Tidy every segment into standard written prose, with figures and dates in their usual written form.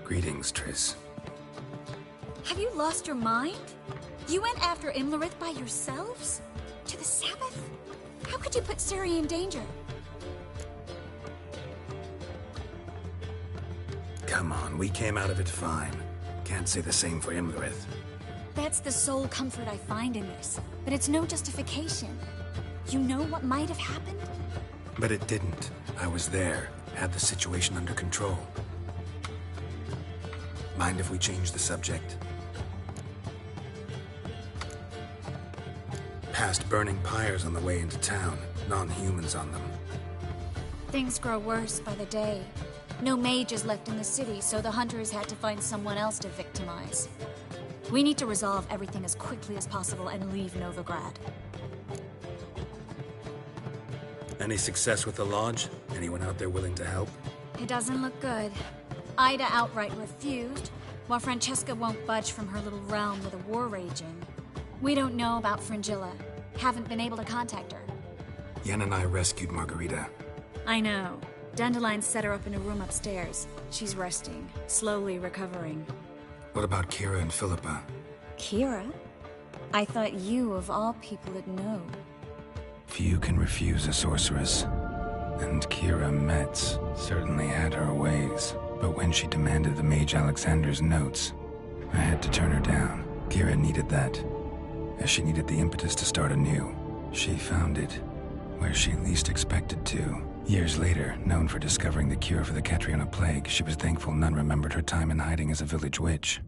Greetings, Triss. Have you lost your mind? You went after Imlerith by yourselves? To the Sabbath? How could you put Ciri in danger? Come on, we came out of it fine. Can't say the same for Imlerith. That's the sole comfort I find in this. But it's no justification. You know what might have happened? But it didn't. I was there, had the situation under control. Mind if we change the subject? Past burning pyres on the way into town, non-humans on them. Things grow worse by the day. No mages left in the city, so the hunters had to find someone else to victimize. We need to resolve everything as quickly as possible and leave Novigrad. Any success with the lodge? Anyone out there willing to help? It doesn't look good. Ida outright refused, while Francesca won't budge from her little realm with a war raging. We don't know about Fringilla. Haven't been able to contact her. Yen and I rescued Margarita. I know. Dandelion set her up in a room upstairs. She's resting, slowly recovering. What about Kira and Philippa? Kira? I thought you, of all people, would know. Few can refuse a sorceress. And Kira Metz certainly had her ways. But when she demanded the Mage Alexander's notes, I had to turn her down. Kira needed that, as she needed the impetus to start anew. She found it where she least expected to. Years later, known for discovering the cure for the Catriona plague, she was thankful none remembered her time in hiding as a village witch.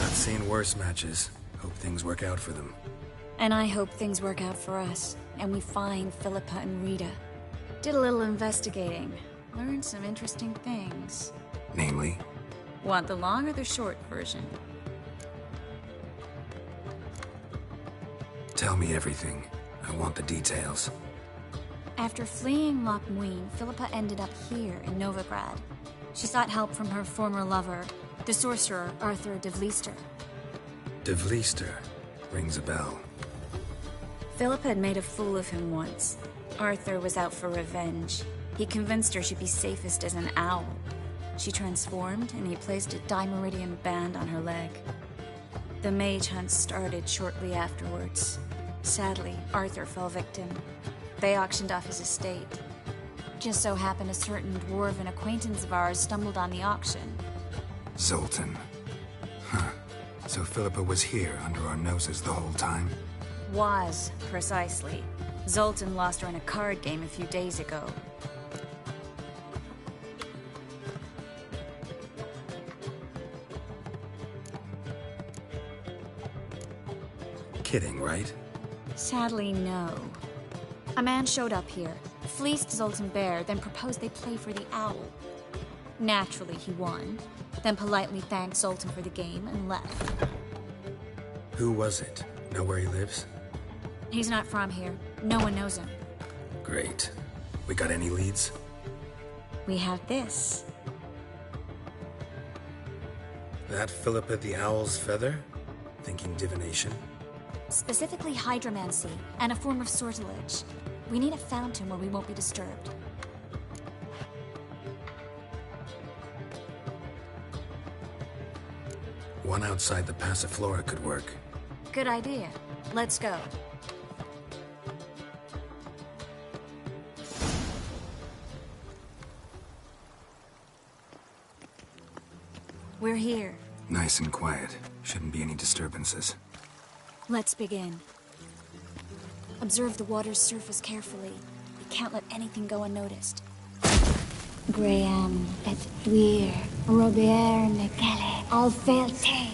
I've seen worse matches. Hope things work out for them. And I hope things work out for us, and we find Philippa and Rita. Did a little investigating. Learned some interesting things. Namely? Want the long or the short version? Tell me everything. I want the details. After fleeing Loch Muin, Philippa ended up here in Novigrad. She sought help from her former lover, the sorcerer Arthur de Vlister. De Vlister rings a bell. Philippa had made a fool of him once. Arthur was out for revenge. He convinced her she'd be safest as an owl. She transformed, and he placed a Dimeridian band on her leg. The mage hunt started shortly afterwards. Sadly, Arthur fell victim. They auctioned off his estate. Just so happened a certain dwarven acquaintance of ours stumbled on the auction. Zoltan. Huh. So Philippa was here under our noses the whole time? Was, precisely. Zoltan lost her in a card game a few days ago. Kidding, right? Sadly, no. A man showed up here, fleeced Zoltan bare, then proposed they play for the owl. Naturally, he won, then politely thanked Zoltan for the game and left. Who was it? Know where he lives? He's not from here. No one knows him. Great. We got any leads? We have this. That Philippa the Owl's feather? Thinking divination? Specifically hydromancy, and a form of sortilege. We need a fountain where we won't be disturbed. One outside the Passiflora could work. Good idea. Let's go. We're here. Nice and quiet. Shouldn't be any disturbances. Let's begin. Observe the water's surface carefully. We can't let anything go unnoticed. Graham et thuir, Robert Mekele, Alfelte.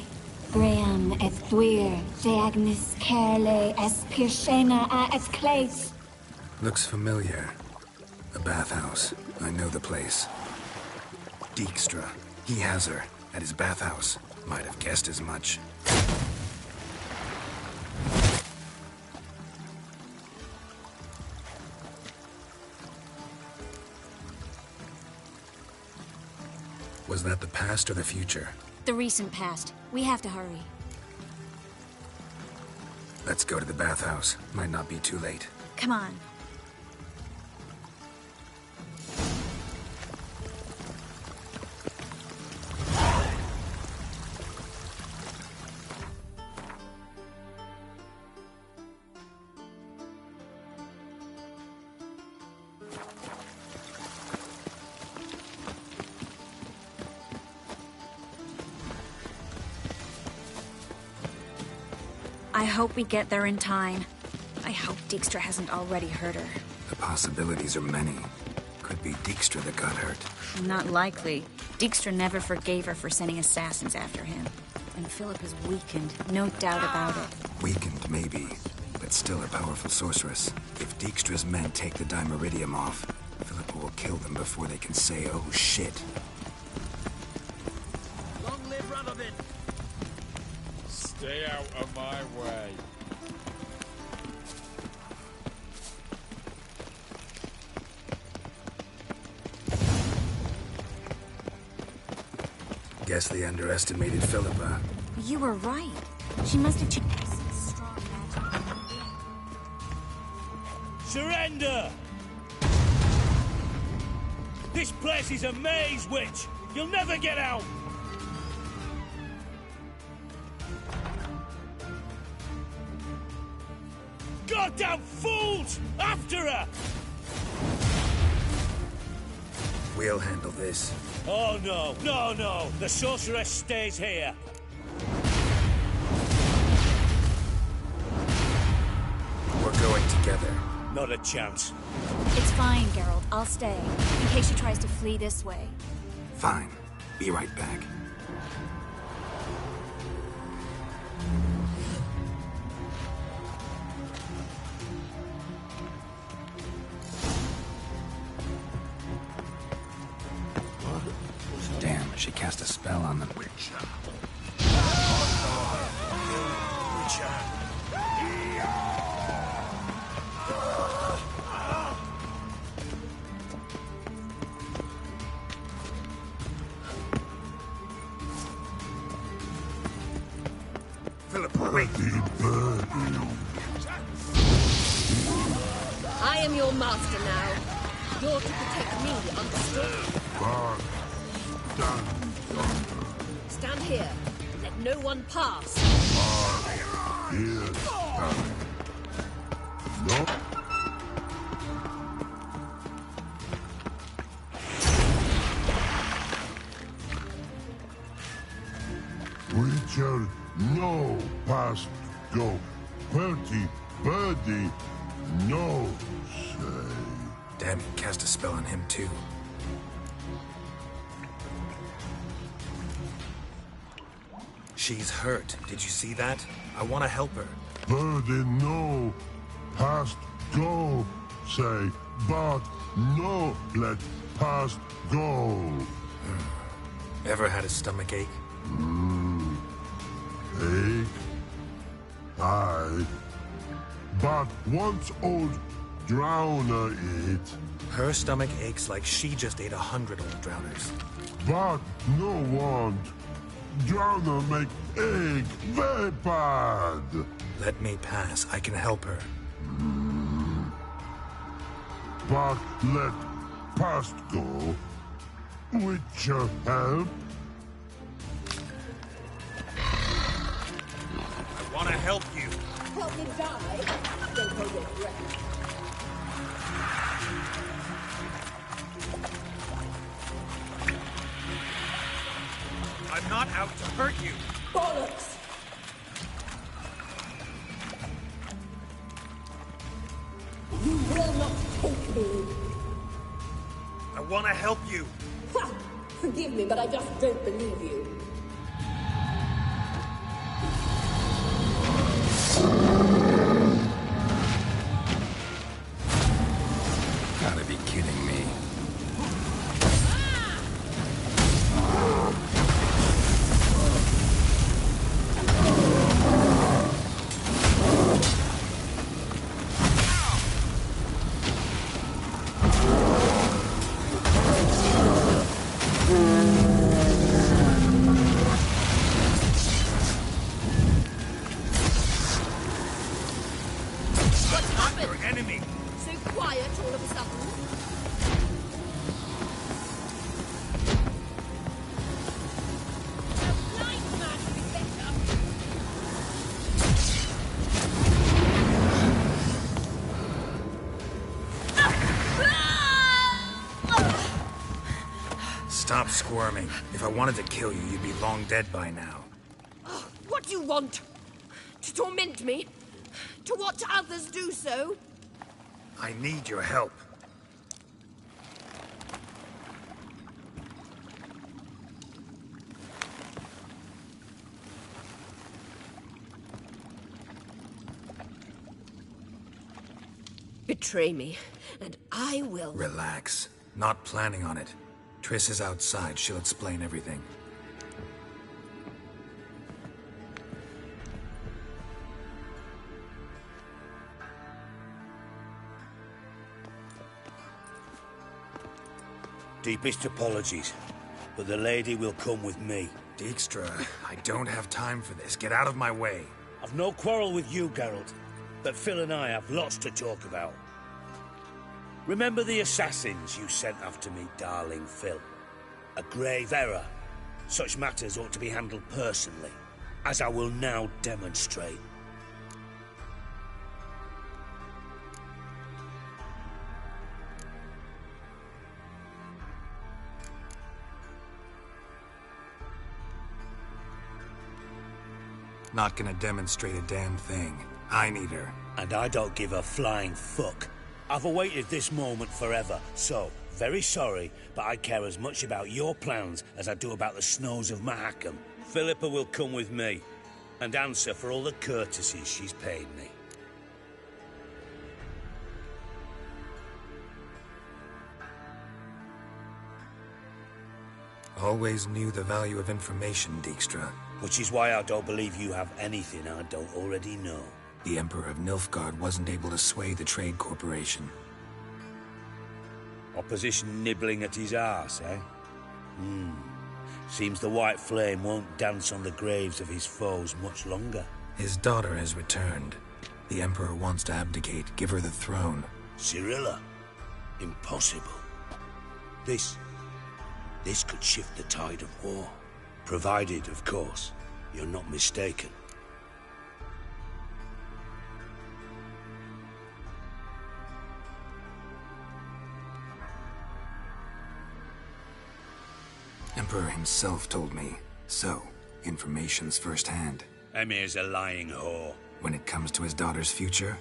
Graham et thuir, Deagnis Kerle, es Pirshena a es Clace. Looks familiar. A bathhouse. I know the place. Dijkstra. He has her. At his bathhouse. Might have guessed as much. Was that the past or the future? The recent past. We have to hurry. Let's go to the bathhouse. Might not be too late. Come on. I hope we get there in time. I hope Dijkstra hasn't already hurt her. The possibilities are many. Could be Dijkstra that got hurt. Not likely. Dijkstra never forgave her for sending assassins after him. And Philip is weakened, no doubt about it. Weakened, maybe, but still a powerful sorceress. If Dijkstra's men take the Dimeridium off, Philippa will kill them before they can say, oh shit. Long live Radovid! Stay out of my way. Guess they underestimated Philippa. You were right. She must have strong magic. Surrender! This place is a maze, witch! You'll never get out! Goddamn fools! After her! We'll handle this. Oh no, no, no! The sorceress stays here! We're going together. Not a chance. It's fine, Geralt. I'll stay, in case she tries to flee this way. Fine. Be right back. Damn, she cast a spell on them. Philippa, wait! I am your master now. You're to protect me, understood? Stand here. Let no one pass. Richard, no past go. Bertie, birdie, no say. Damn, cast a spell on him too. She's hurt. Did you see that? I want to help her. Birdie, no past go say. But no let past go. Ever had a stomach ache? Ache? Aye. But once old drowner eat. Her stomach aches like she just ate 100 old drowners. But no want. Drowner make egg very bad. Let me pass. I can help her. But let past go. With your help. I want to help you. Help me die? Don't hold your breath. I'm not out to hurt you. Bollocks! You will not take me. I want to help you. Ha! Forgive me, but I just don't believe you. Gotta be kidding me. What's happened? Your enemy. So quiet all of a sudden. A blind man would be better. Stop squirming. If I wanted to kill you, you'd be long dead by now. What do you want? To torment me? To watch others do so? I need your help. Betray me, and I will... Relax. Not planning on it. Triss is outside. She'll explain everything. Deepest apologies, but the lady will come with me. Dijkstra, I don't have time for this. Get out of my way. I've no quarrel with you, Geralt, but Phil and I have lots to talk about. Remember the assassins you sent after me, darling Phil? A grave error. Such matters ought to be handled personally, as I will now demonstrate. Not gonna demonstrate a damn thing. I need her. And I don't give a flying fuck. I've awaited this moment forever, so, very sorry, but I care as much about your plans as I do about the snows of Mahakam. Philippa will come with me, and answer for all the courtesies she's paid me. Always knew the value of information, Dijkstra. Which is why I don't believe you have anything I don't already know. The Emperor of Nilfgaard wasn't able to sway the Trade Corporation. Opposition nibbling at his arse, eh? Seems the White Flame won't dance on the graves of his foes much longer. His daughter has returned. The Emperor wants to abdicate, give her the throne. Cyrilla? Impossible. This could shift the tide of war. Provided, of course, you're not mistaken. Emperor himself told me. So, information's firsthand. Emir's a lying whore. When it comes to his daughter's future,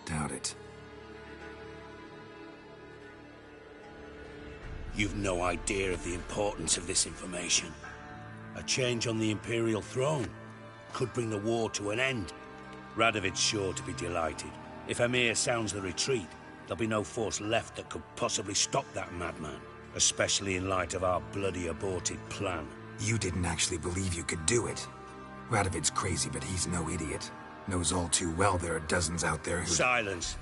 doubt it. You've no idea of the importance of this information. A change on the Imperial throne could bring the war to an end. Radovid's sure to be delighted. If Emir sounds the retreat, there'll be no force left that could possibly stop that madman. Especially in light of our bloody aborted plan. You didn't actually believe you could do it. Radovid's crazy, but he's no idiot. Knows all too well there are dozens out there who... Silence!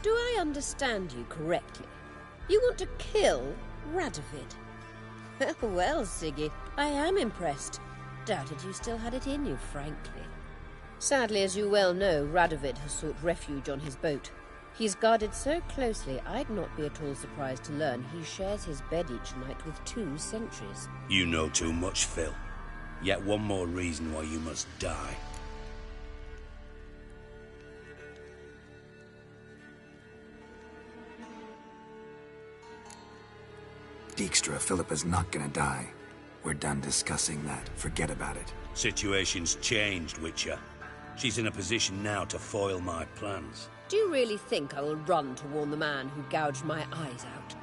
Do I understand you correctly? You want to kill Radovid? Well, Siggy, I am impressed. Doubted you still had it in you, frankly. Sadly, as you well know, Radovid has sought refuge on his boat. He's guarded so closely, I'd not be at all surprised to learn he shares his bed each night with 2 sentries. You know too much, Phil. Yet one more reason why you must die. Dijkstra, Philippa's not gonna die. We're done discussing that. Forget about it. Situation's changed, Witcher. She's in a position now to foil my plans. Do you really think I will run to warn the man who gouged my eyes out?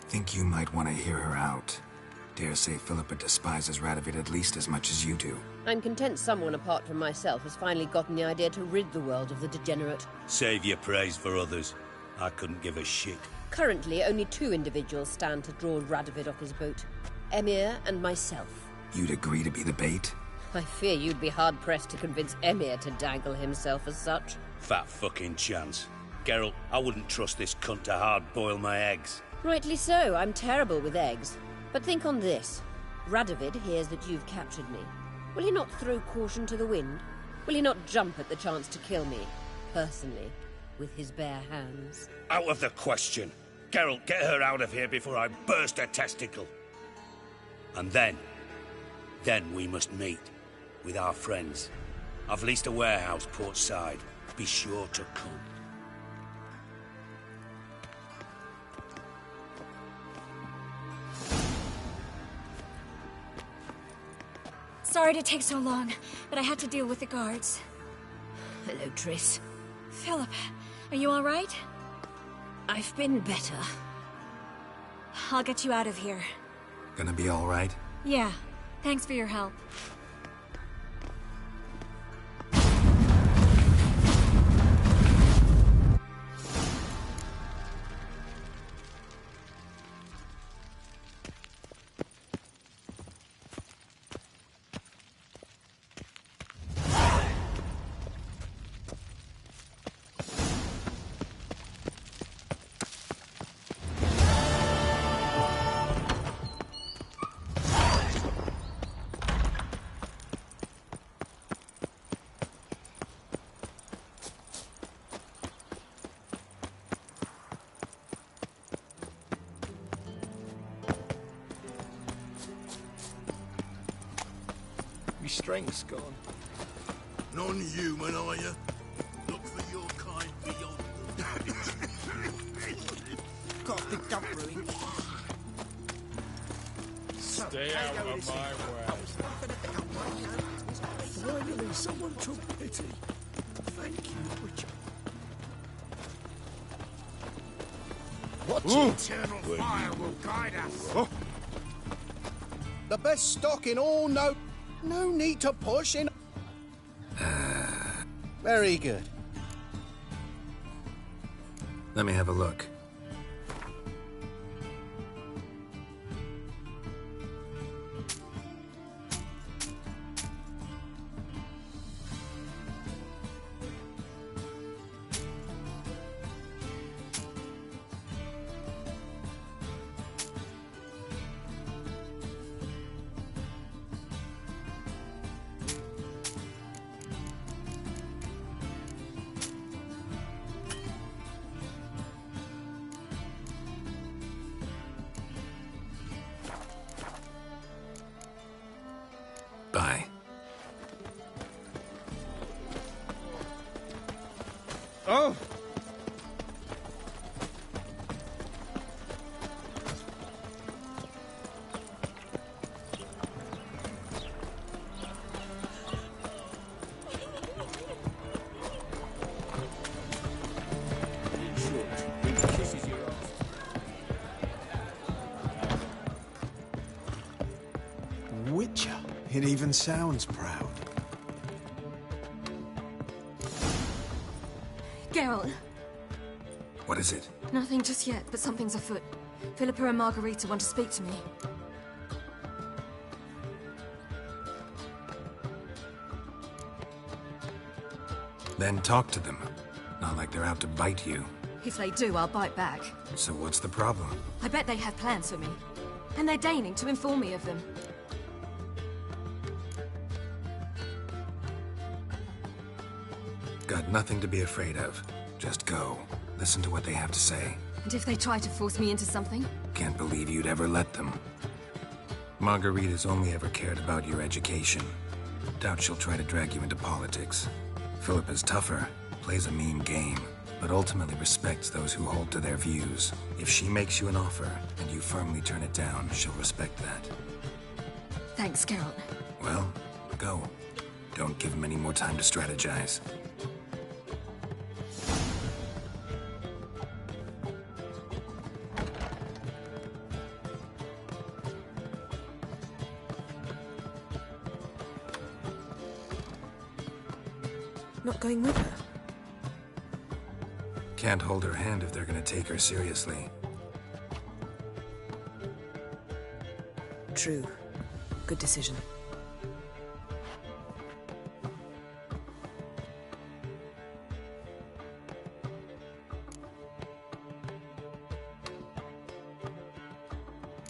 Think you might want to hear her out. Dare say Philippa despises Radovid at least as much as you do. I'm content someone apart from myself has finally gotten the idea to rid the world of the degenerate. Save your praise for others. I couldn't give a shit. Currently, only 2 individuals stand to draw Radovid off his boat. Emir and myself. You'd agree to be the bait? I fear you'd be hard-pressed to convince Emir to dangle himself as such. Fat fucking chance. Geralt, I wouldn't trust this cunt to hard-boil my eggs. Rightly so, I'm terrible with eggs. But think on this. Radovid hears that you've captured me. Will he not throw caution to the wind? Will he not jump at the chance to kill me, personally, with his bare hands? Out of the question. Geralt, get her out of here before I burst her testicle. And then we must meet. With our friends. I've leased a warehouse portside. Be sure to come. Sorry to take so long, but I had to deal with the guards. Hello, Triss. Philip, are you alright? I've been better. I'll get you out of here. Gonna be alright? Yeah, thanks for your help. Your strength's gone. Non-human, are you? Look for your kind beyond Got a big dump brewing. Stay out of my way. Finally, someone took pity. Thank you, Richard. What eternal fire will guide us? The best stock in all, no need to push in. Very good. Let me have a look. Bye. Oh! Witcher. It even sounds proud. Geralt, What is it? nothing just yet, but something's afoot. Philippa and Margarita want to speak to me. Then talk to them. Not like they're out to bite you. If they do, I'll bite back. So what's the problem? I bet they have plans for me. And they're deigning to inform me of them. Got nothing to be afraid of. Just go. Listen to what they have to say. And if they try to force me into something? Can't believe you'd ever let them. Margarita's only ever cared about your education. Doubt she'll try to drag you into politics. Philippa's tougher, plays a mean game, but ultimately respects those who hold to their views. If she makes you an offer, and you firmly turn it down, she'll respect that. Thanks, Geralt. Well, go. Don't give him any more time to strategize. Not going with her? Can't hold her hand if they're gonna take her seriously. True. Good decision.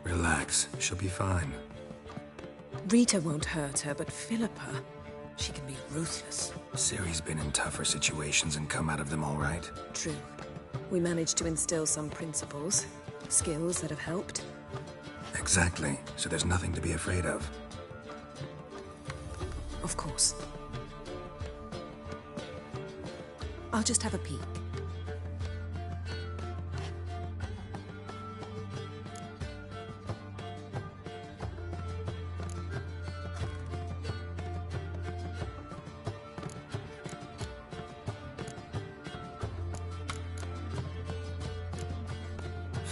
Relax, she'll be fine. Rita won't hurt her, but Philippa, she can be ruthless. Ciri's been in tougher situations and come out of them all right. True. We managed to instill some principles, skills that have helped. Exactly, so there's nothing to be afraid of. Of course. I'll just have a peek.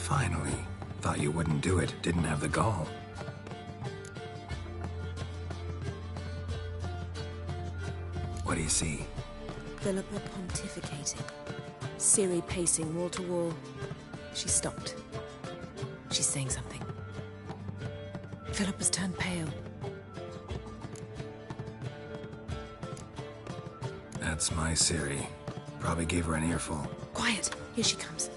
Finally. Thought you wouldn't do it. Didn't have the gall. What do you see? Philippa pontificating. Ciri pacing wall to wall. She stopped. She's saying something. Philippa's turned pale. That's my Ciri. Probably gave her an earful. Quiet! Here she comes.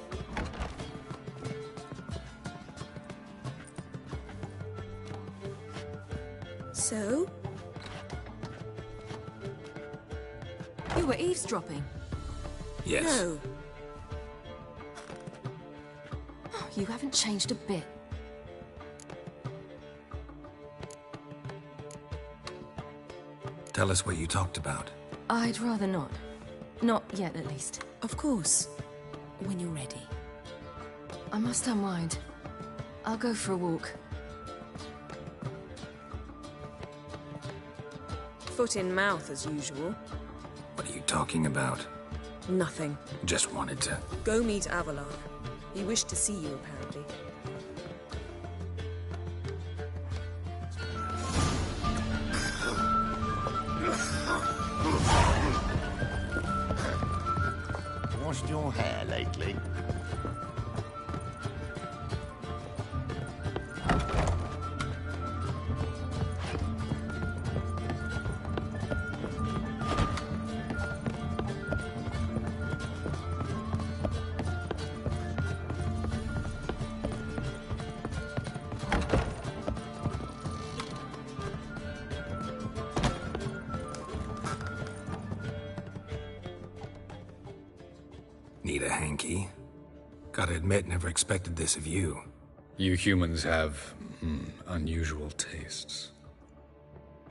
So? You were eavesdropping? Yes. No. Oh, you haven't changed a bit. Tell us what you talked about. I'd rather not. Not yet, at least. Of course. When you're ready. I must unwind. I'll go for a walk. Foot in mouth, as usual. What are you talking about? Nothing. Just wanted to... Go meet Avalar. He wished to see you, apparently. Washed your hair lately? Need a hanky? Gotta admit, never expected this of you. You humans have, unusual tastes.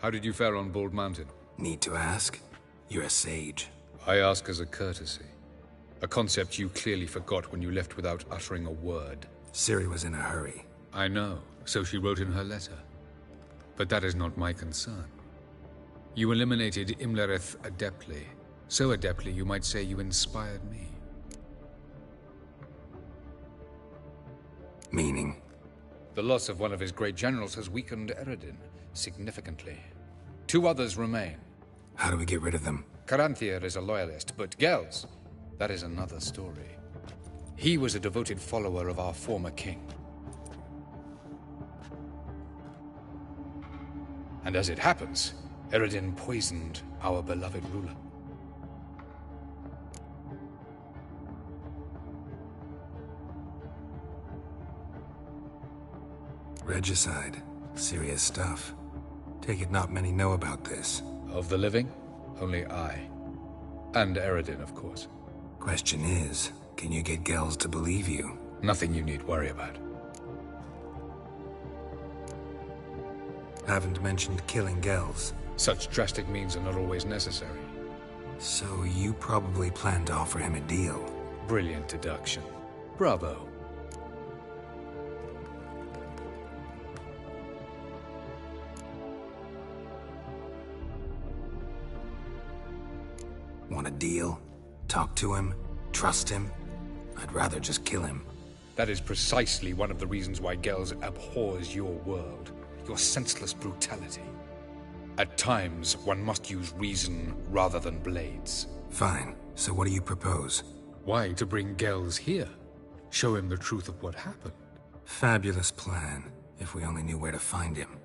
How did you fare on Bald Mountain? Need to ask? You're a sage. I ask as a courtesy. A concept you clearly forgot when you left without uttering a word. Ciri was in a hurry. I know, so she wrote in her letter. But that is not my concern. You eliminated Imlerith adeptly. So adeptly you might say you inspired me. Meaning? The loss of one of his great generals has weakened Eredin significantly. 2 others remain. How do we get rid of them? Caranthier is a loyalist, but Gels, that is another story. He was a devoted follower of our former king. And as it happens, Eredin poisoned our beloved ruler. Regicide. Serious stuff. Take it not many know about this. Of the living, only I. And Eredin, of course. Question is, can you get Gels to believe you? Nothing you need worry about. Haven't mentioned killing Gels. Such drastic means are not always necessary. So you probably plan to offer him a deal. Brilliant deduction. Bravo. Want a deal? Talk to him? Trust him? I'd rather just kill him. That is precisely one of the reasons why Gels abhors your world. Your senseless brutality. At times, one must use reason rather than blades. Fine. So what do you propose? Why, to bring Gels here. Show him the truth of what happened. Fabulous plan, if we only knew where to find him.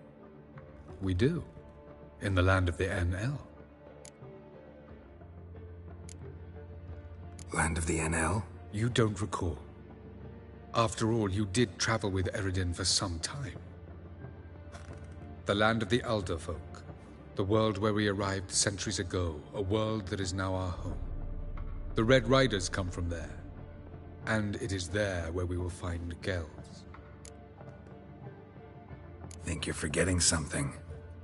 We do. In the land of the NL. Land of the NL? You don't recall. After all, you did travel with Eredin for some time. The land of the Alder folk. The world where we arrived centuries ago. A world that is now our home. The Red Riders come from there. And it is there where we will find Gels. Think you're forgetting something.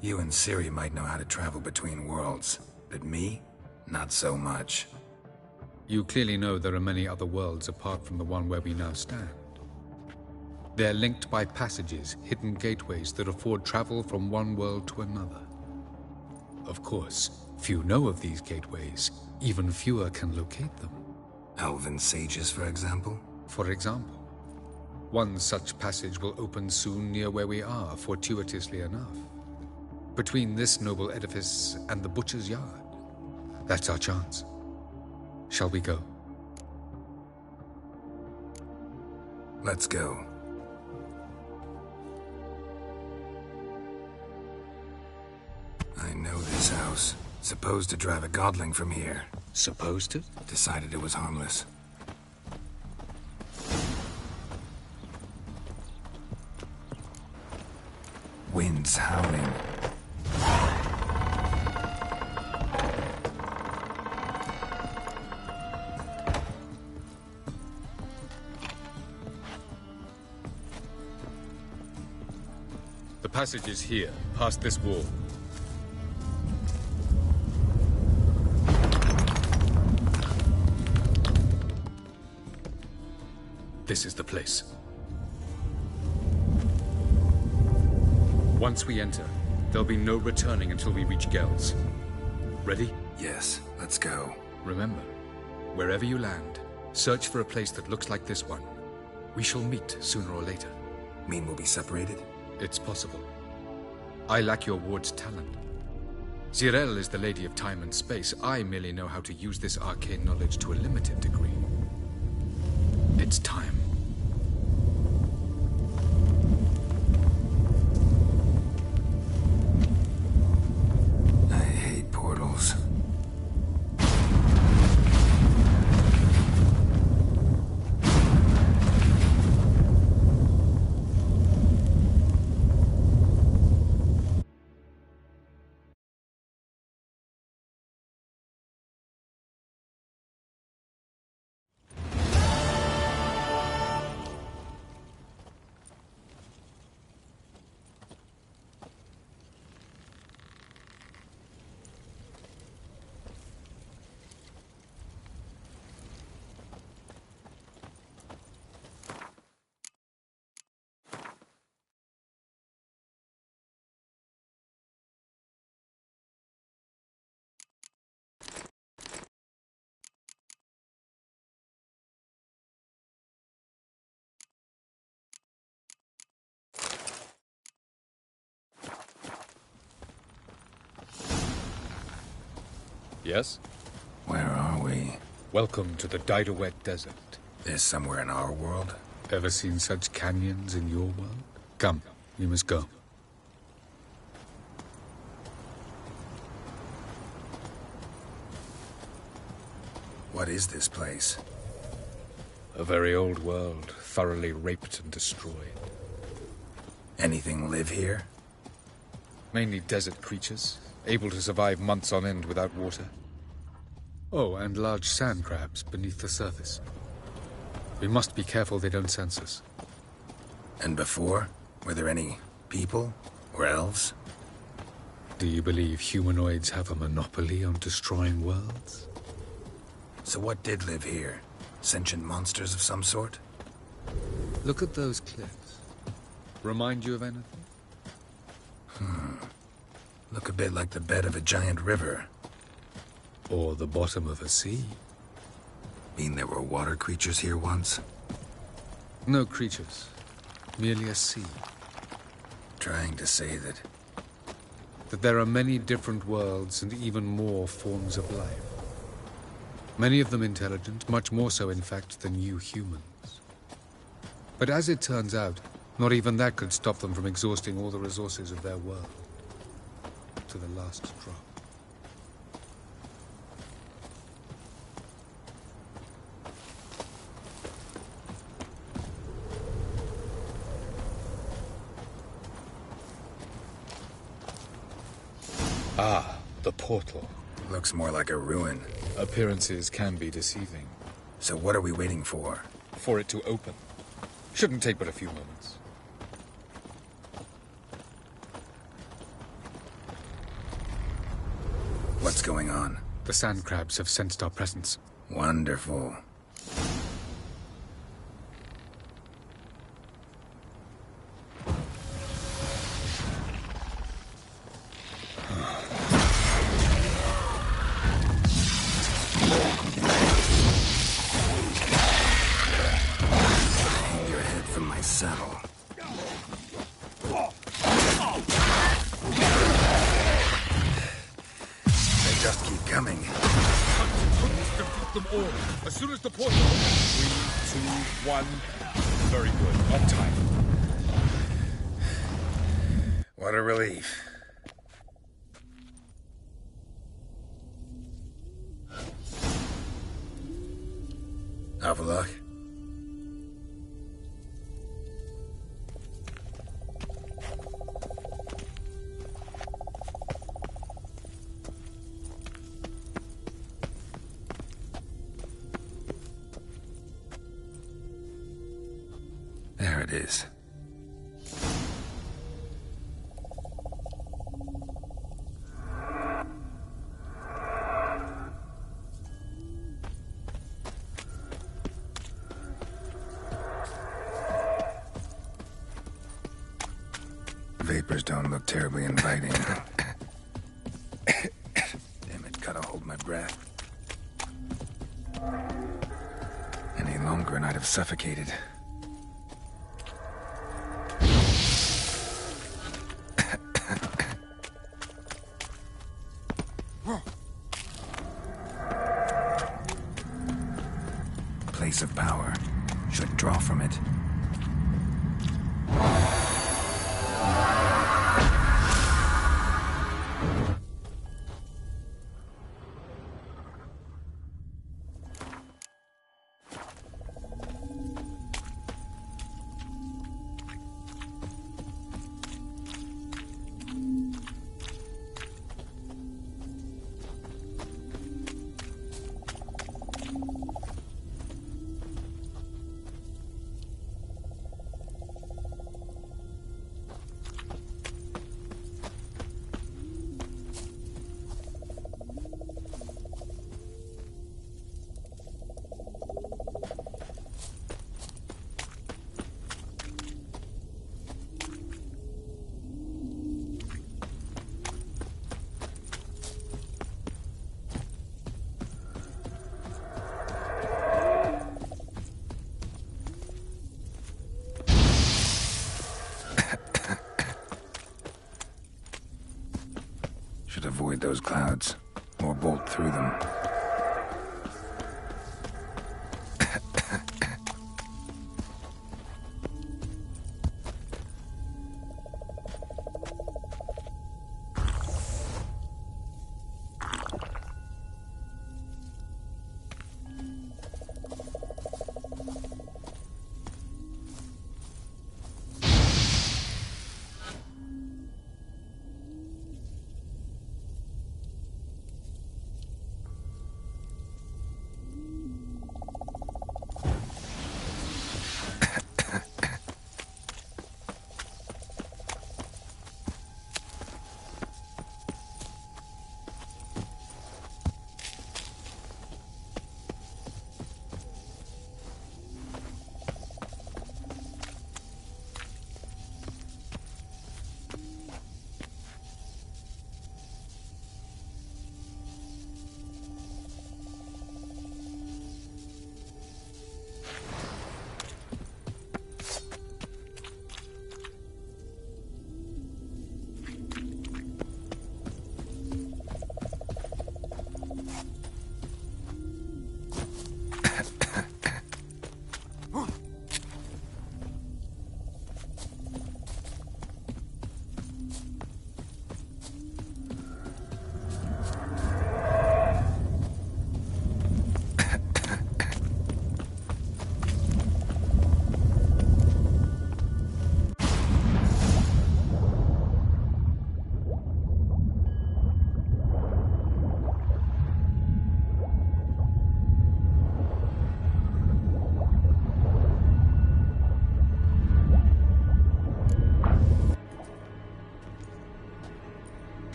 You and Ciri might know how to travel between worlds. But me? Not so much. You clearly know there are many other worlds apart from the one where we now stand. They're linked by passages, hidden gateways that afford travel from one world to another. Of course, few know of these gateways. Even fewer can locate them. Elven sages, for example? For example. One such passage will open soon near where we are, fortuitously enough. Between this noble edifice and the butcher's yard. That's our chance. Shall we go? Let's go. I know this house. Supposed to drive a godling from here. Supposed to? Decided it was harmless. Wind's howling. The passage is here, past this wall. This is the place. Once we enter, there'll be no returning until we reach Gel's. Ready? Yes, let's go. Remember, wherever you land, search for a place that looks like this one. We shall meet sooner or later. Mean we'll be separated? It's possible. I lack your ward's talent. Zirel is the lady of time and space. I merely know how to use this arcane knowledge to a limited degree. It's time. I hate portals. Yes? Where are we? Welcome to the Didowet Desert. This somewhere in our world? Ever seen such canyons in your world? Come, we must go. What is this place? A very old world, thoroughly raped and destroyed. Anything live here? Mainly desert creatures, able to survive months on end without water. Oh, and large sand crabs beneath the surface. We must be careful they don't sense us. And before? Were there any people? Or elves? Do you believe humanoids have a monopoly on destroying worlds? So what did live here? Sentient monsters of some sort? Look at those cliffs. Remind you of anything? Look a bit like the bed of a giant river. Or the bottom of a sea. Mean there were water creatures here once? No creatures. Merely a sea. Trying to say that... That there are many different worlds and even more forms of life. Many of them intelligent, much more so in fact than you humans. But as it turns out, not even that could stop them from exhausting all the resources of their world. To the last drop. Ah, the portal. Looks more like a ruin. Appearances can be deceiving. So what are we waiting for? For it to open. Shouldn't take but a few moments. What's going on? The sand crabs have sensed our presence. Wonderful. just keep coming. Defeat them all. As soon as the portal... 3, 2, 1. Very good. On time. What a relief. Have a look. There it is. Vapors don't look terribly inviting. Damn it, gotta hold my breath. Any longer and I'd have suffocated. Place of power. Should draw from it. Should avoid those clouds, or bolt through them.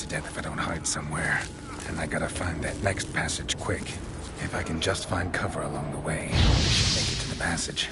Death if I don't hide somewhere. And I gotta find that next passage quick. If I can just find cover along the way, I should make it to the passage.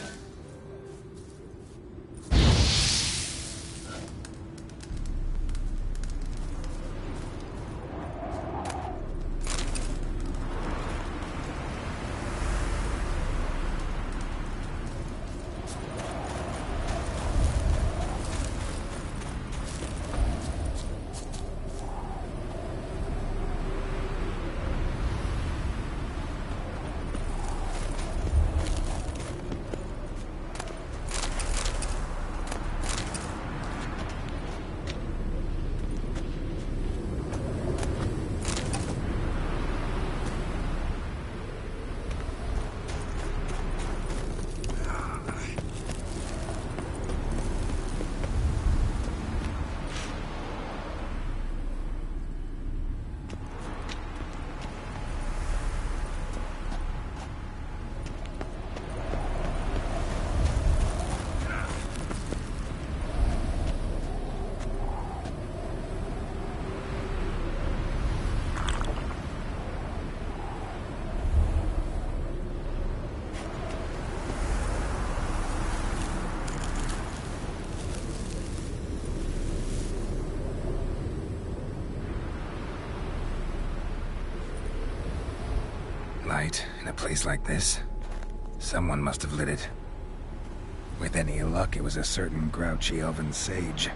light in a place like this? Someone must have lit it. With any luck, it was a certain grouchy elven sage.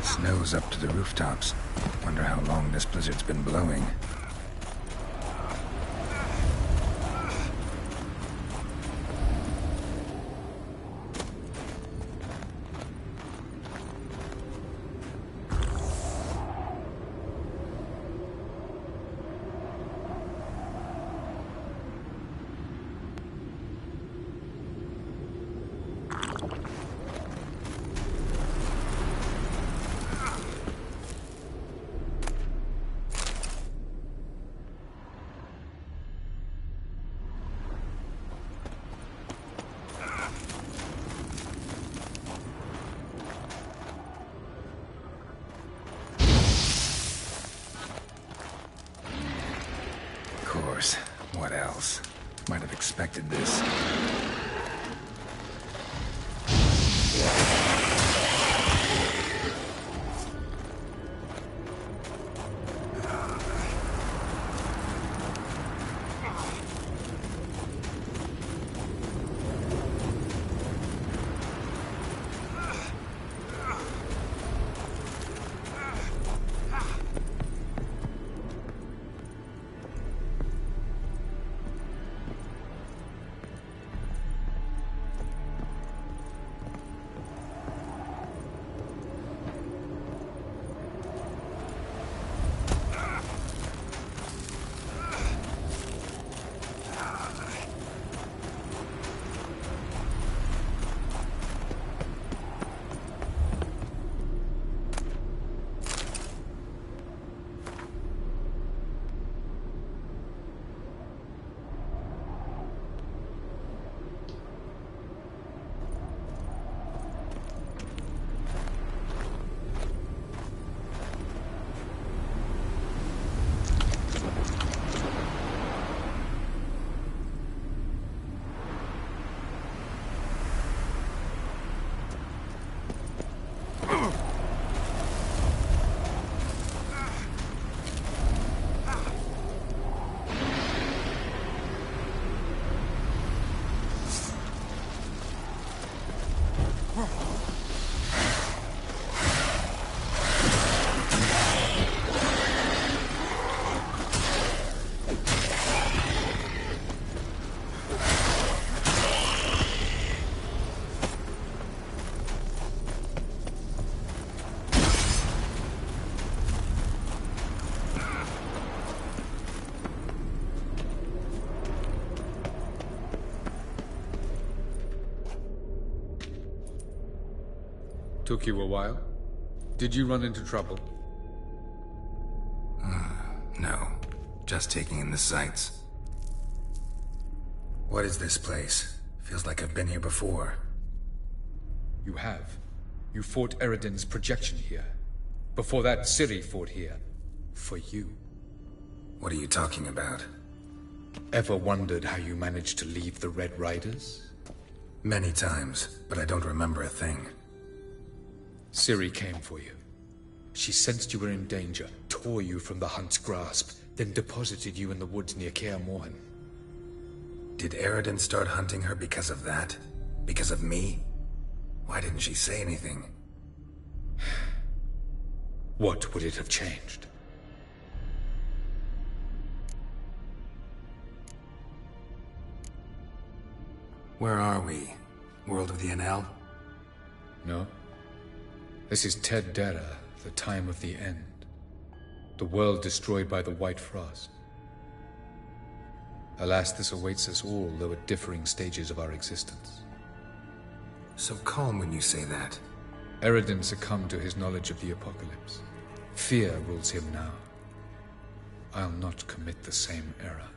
Snow's up to the rooftops. Wonder how long this blizzard's been blowing. What else? Might have expected this. Took you a while? Did you run into trouble? No. Just taking in the sights. What is this place? Feels like I've been here before. You have. You fought Eridan's projection here. Before that, Ciri fought here. For you. What are you talking about? Ever wondered how you managed to leave the Red Riders? Many times, but I don't remember a thing. Ciri came for you. She sensed you were in danger, tore you from the Hunt's grasp, then deposited you in the woods near Kaer Morhen. Did Eridan start hunting her because of that? Because of me? Why didn't she say anything? What would it have changed? Where are we? World of the Enel? No. This is Ted Dara, the time of the end. The world destroyed by the White Frost. Alas, this awaits us all, though at differing stages of our existence. So calm when you say that. Eridan succumbed to his knowledge of the apocalypse. Fear rules him now. I'll not commit the same error.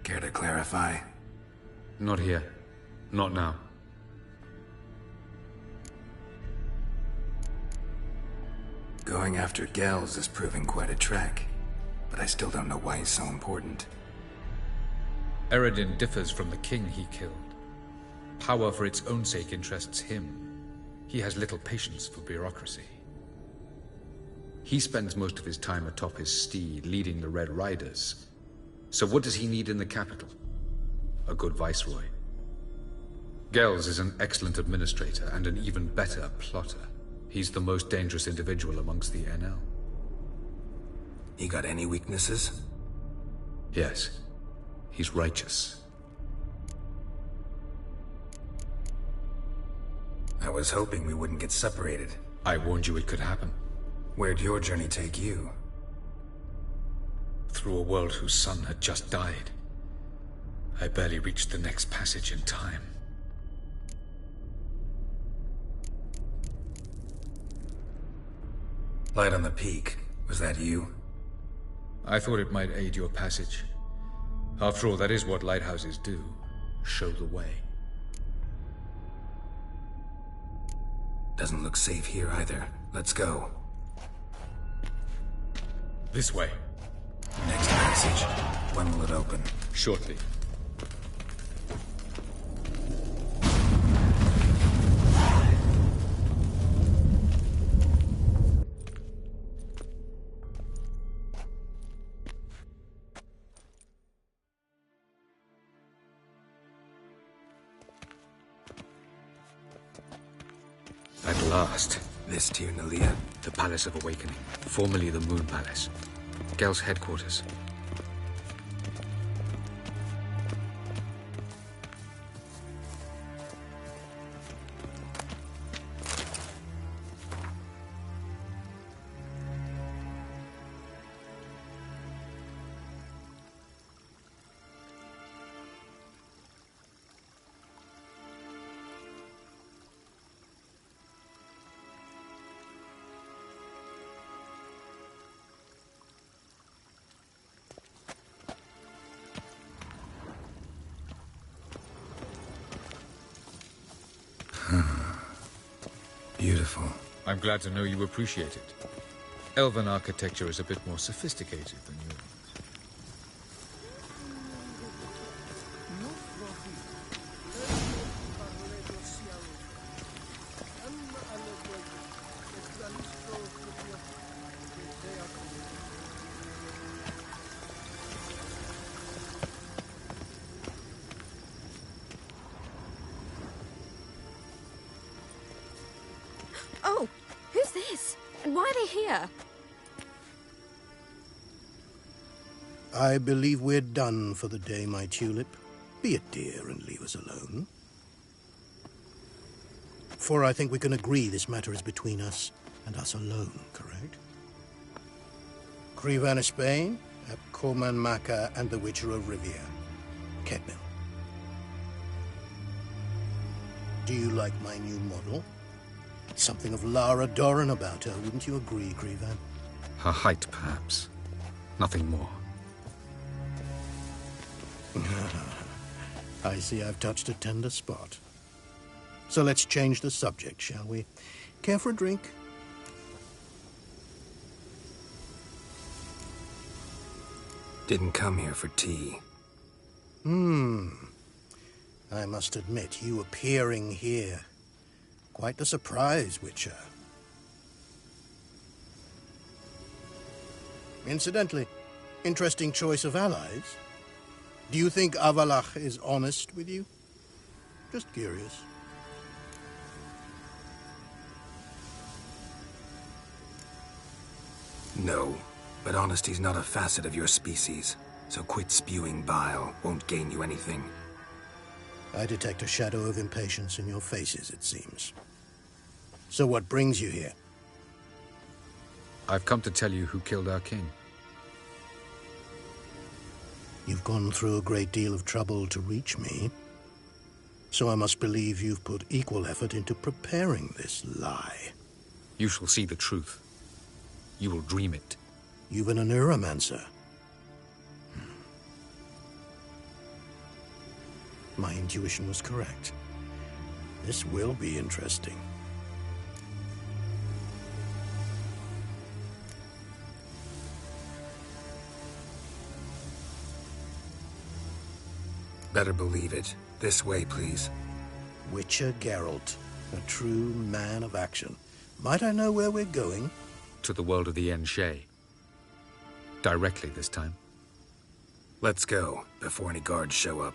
Care to clarify? Not here. Not now. Going after Gels is proving quite a trek, but I still don't know why he's so important. Eridan differs from the king he killed. Power for its own sake interests him. He has little patience for bureaucracy. He spends most of his time atop his steed, leading the Red Riders. So what does he need in the capital? A good viceroy. Gels is an excellent administrator and an even better plotter. He's the most dangerous individual amongst the NL. He got any weaknesses? Yes. He's righteous. I was hoping we wouldn't get separated. I warned you it could happen. Where'd your journey take you? Through a world whose sun had just died. I barely reached the next passage in time. Light on the peak. Was that you? I thought it might aid your passage. After all, that is what lighthouses do. Show the way. Doesn't look safe here either. Let's go. This way. Next passage. When will it open? Shortly. At last. This to you, Nalia? The Palace of Awakening, formerly the Moon Palace. Gel's headquarters. Beautiful. I'm glad to know you appreciate it. Elven architecture is a bit more sophisticated than yours. Oh, who's this? And why are they here? I believe we're done for the day, my tulip. Be a dear and leave us alone. For I think we can agree this matter is between us and us alone, correct? Crevan of Spain, Coman Maca, and the Witcher of Rivia. Kedmil. Do you like my new model? Something of Lara Doran about her, wouldn't you agree, Crevan? Her height, perhaps. Nothing more. I see I've touched a tender spot. So let's change the subject, shall we? Care for a drink? Didn't come here for tea. I must admit, you appearing here. Quite the surprise, Witcher. Incidentally, interesting choice of allies. Do you think Avalach is honest with you? Just curious. No, but honesty's not a facet of your species. So quit spewing bile. Won't gain you anything. I detect a shadow of impatience in your faces, it seems. So what brings you here? I've come to tell you who killed our king. You've gone through a great deal of trouble to reach me. So I must believe you've put equal effort into preparing this lie. You shall see the truth. You will dream it. You've been a neuromancer. My intuition was correct. This will be interesting. Better believe it. This way, please. Witcher Geralt, a true man of action. Might I know where we're going? to the world of the Enshe. Directly this time. Let's go, before any guards show up.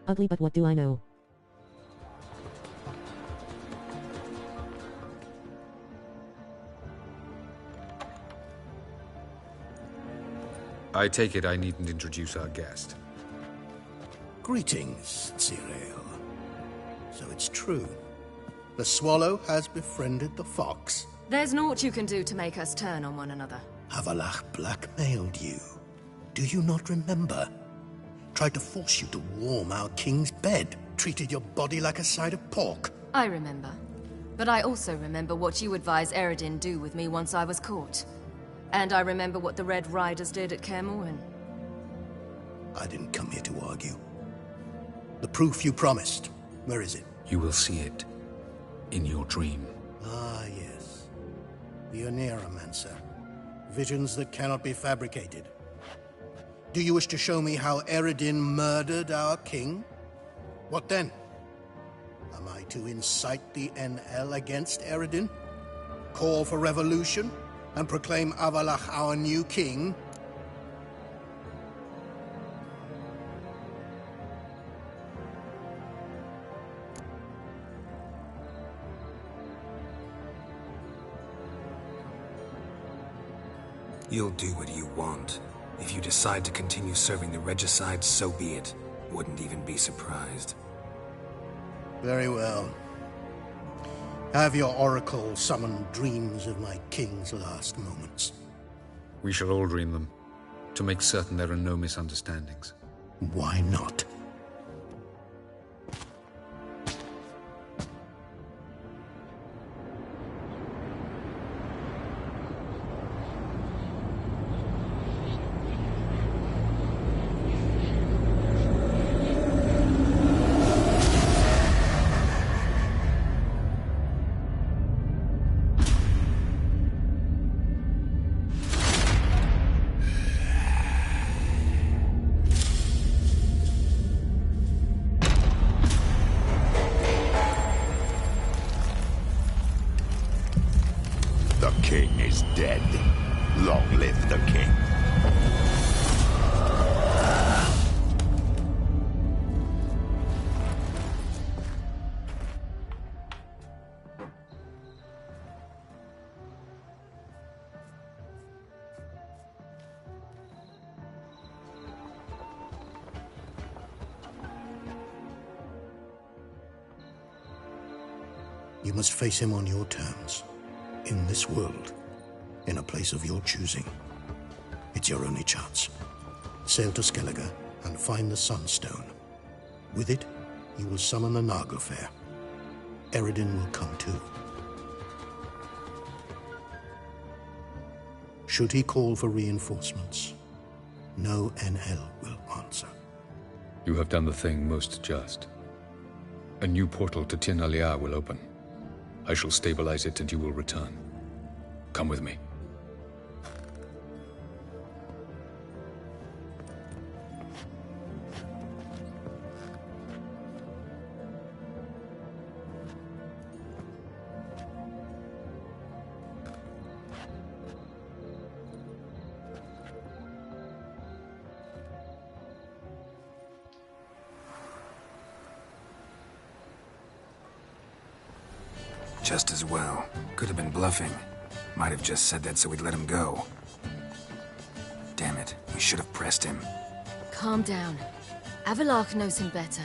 Ugly, but what do I know? I take it I needn't introduce our guest. Greetings, Cyril. So it's true. The swallow has befriended the fox. There's naught you can do to make us turn on one another. Avalach blackmailed you. Do you not remember? Tried to force you to warm our king's bed. Treated your body like a side of pork. I remember. But I also remember what you advised Eredin do with me once I was caught. And I remember what the Red Riders did at Kaer Morhen. I didn't come here to argue. The proof you promised, where is it? You will see it in your dream. Ah, yes. The Oneiromancer. Visions that cannot be fabricated. Do you wish to show me how Eredin murdered our king? What then? Am I to incite the NL against Eredin? Call for revolution? And proclaim Avalach our new king? You'll do what you want. If you decide to continue serving the regicide, so be it. Wouldn't even be surprised. Very well. Have your oracle summon dreams of my king's last moments. We shall all dream them, to make certain there are no misunderstandings. Why not? The king is dead. Long live the king. You must face him on your terms. In this world, in a place of your choosing. It's your only chance. Sail to Skellige and find the Sunstone. With it, you will summon the Naglfar. Eredin will come too. Should he call for reinforcements, no NL will answer. You have done the thing most just. A new portal to Tin Alia will open. I shall stabilize it and you will return. Come with me. Just as well. Could have been bluffing. Might have just said that so we'd let him go. Damn it, we should have pressed him. Calm down. Avalach knows him better.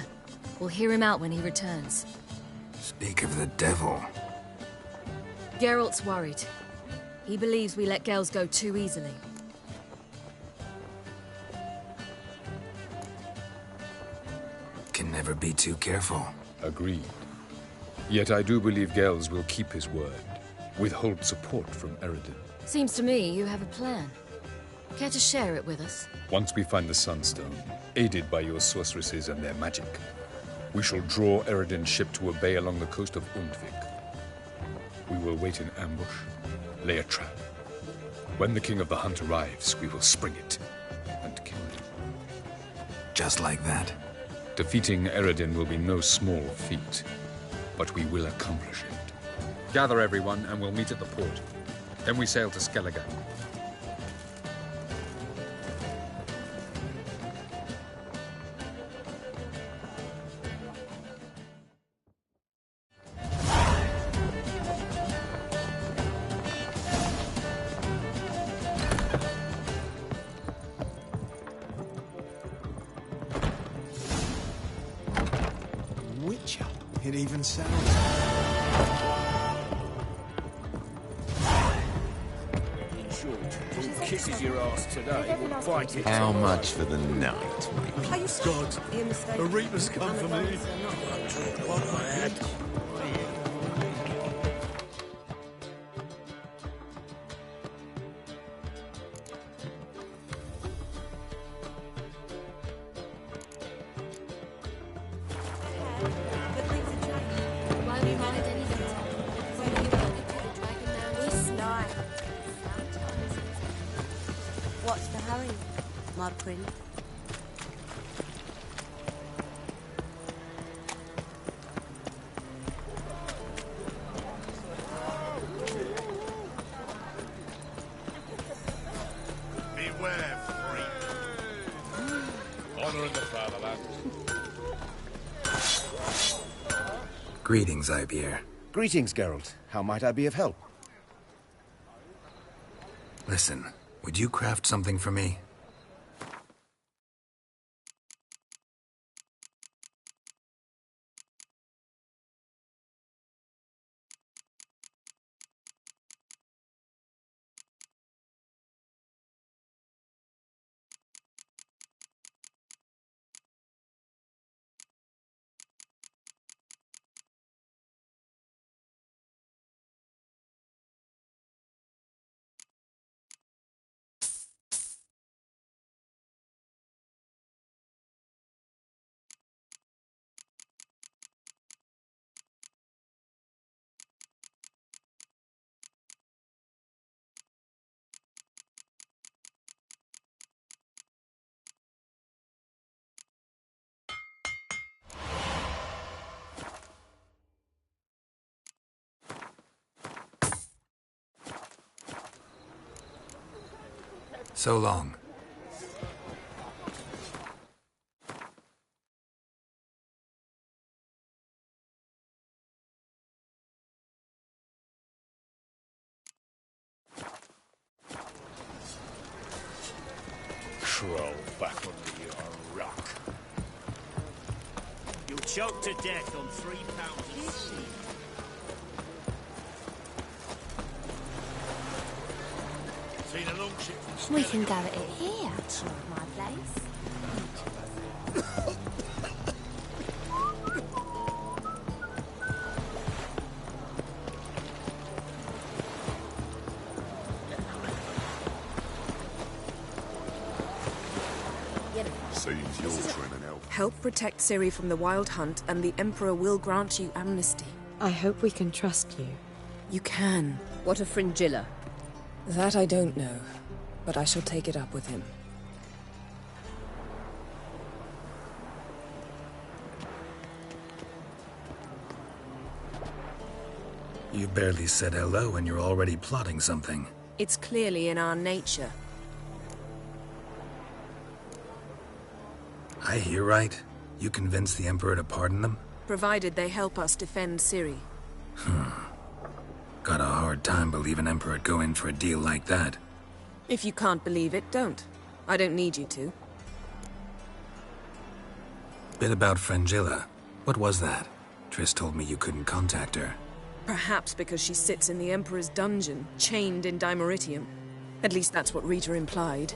We'll hear him out when he returns. Speak of the devil. Geralt's worried. He believes we let Gels go too easily. Can never be too careful. Agreed. Yet I do believe Gels will keep his word. Withhold support from Eredin. Seems to me you have a plan. Care to share it with us? Once we find the Sunstone, aided by your sorceresses and their magic, we shall draw Eredin's ship to a bay along the coast of Undvik. We will wait in ambush, lay a trap. When the King of the Hunt arrives, we will spring it and kill him. Just like that? Defeating Eredin will be no small feat, but we will accomplish it. Gather everyone, and we'll meet at the port. Then we sail to Skellige. Witcher. It even sounds... Who kisses your ass today will fight it. How much for the night, mate? God, a Reaper's come for me. What's the hurry, my prince? Beware, freak. Honor in the fatherland. Greetings, Ivyr. Greetings, Geralt. How might I be of help? Listen, would you craft something for me? So long. Troll back under your rock. You'll choke to death on 3 pounds of sleep. Seen a long ship from We can go at it here. It's not my place. Seems you're trying to help. Help protect Ciri from the Wild Hunt, and the Emperor will grant you amnesty. I hope we can trust you. You can. What a fringilla. That I don't know, but I shall take it up with him. You barely said hello and you're already plotting something. It's clearly in our nature. I hear right? You convinced the Emperor to pardon them? Provided they help us defend Ciri. Got a hard time believing Emperor'd go in for a deal like that. If you can't believe it, don't. I don't need you to. Bit about Frangilla. What was that? Triss told me you couldn't contact her. Perhaps because she sits in the Emperor's dungeon, chained in Dimeritium. At least that's what Rita implied.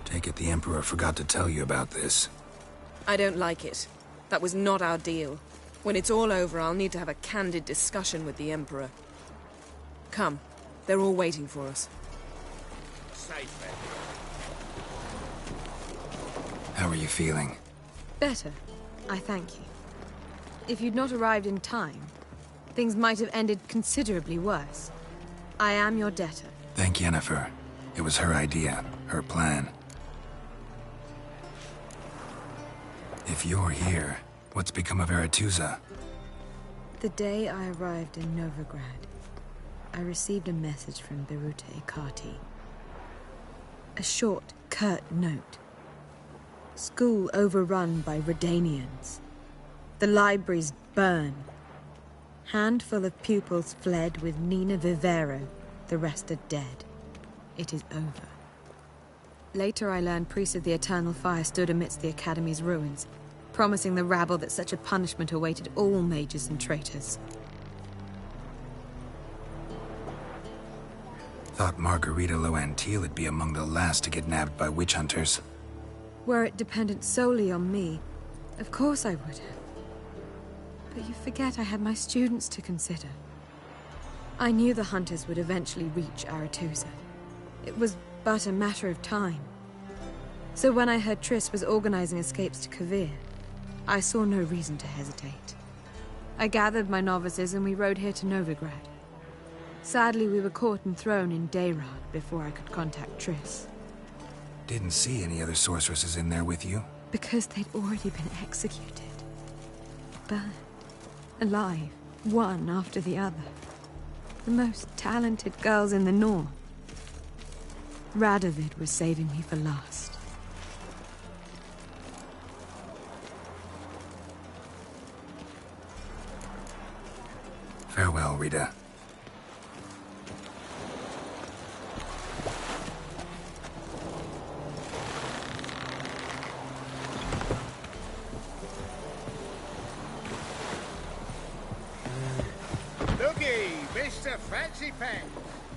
Take it the Emperor forgot to tell you about this. I don't like it. That was not our deal. When it's all over, I'll need to have a candid discussion with the Emperor. Come. They're all waiting for us. Safe bet. How are you feeling? Better. I thank you. If you'd not arrived in time, things might have ended considerably worse. I am your debtor. Thank Yennefer. It was her idea, her plan. If you're here, what's become of Aretuza? The day I arrived in Novigrad, I received a message from Beruta Ikati. A short, curt note. School overrun by Redanians. The libraries burn. Handful of pupils fled with Nina Vivero. The rest are dead. It is over. Later I learned priests of the Eternal Fire stood amidst the Academy's ruins, promising the rabble that such a punishment awaited all mages and traitors. Thought Margarita Loantil would be among the last to get nabbed by witch hunters. Were it dependent solely on me, of course I would have. But you forget I had my students to consider. I knew the hunters would eventually reach Aretuza. It was but a matter of time. So when I heard Triss was organizing escapes to Kavir, I saw no reason to hesitate. I gathered my novices and we rode here to Novigrad. Sadly, we were caught and thrown in Dayrad before I could contact Triss. Didn't see any other sorceresses in there with you? Because they'd already been executed. Burned. Alive. One after the other. The most talented girls in the North. Radovid was saving me for last. Farewell, Rita. Looky, Mr. Fancy Pants.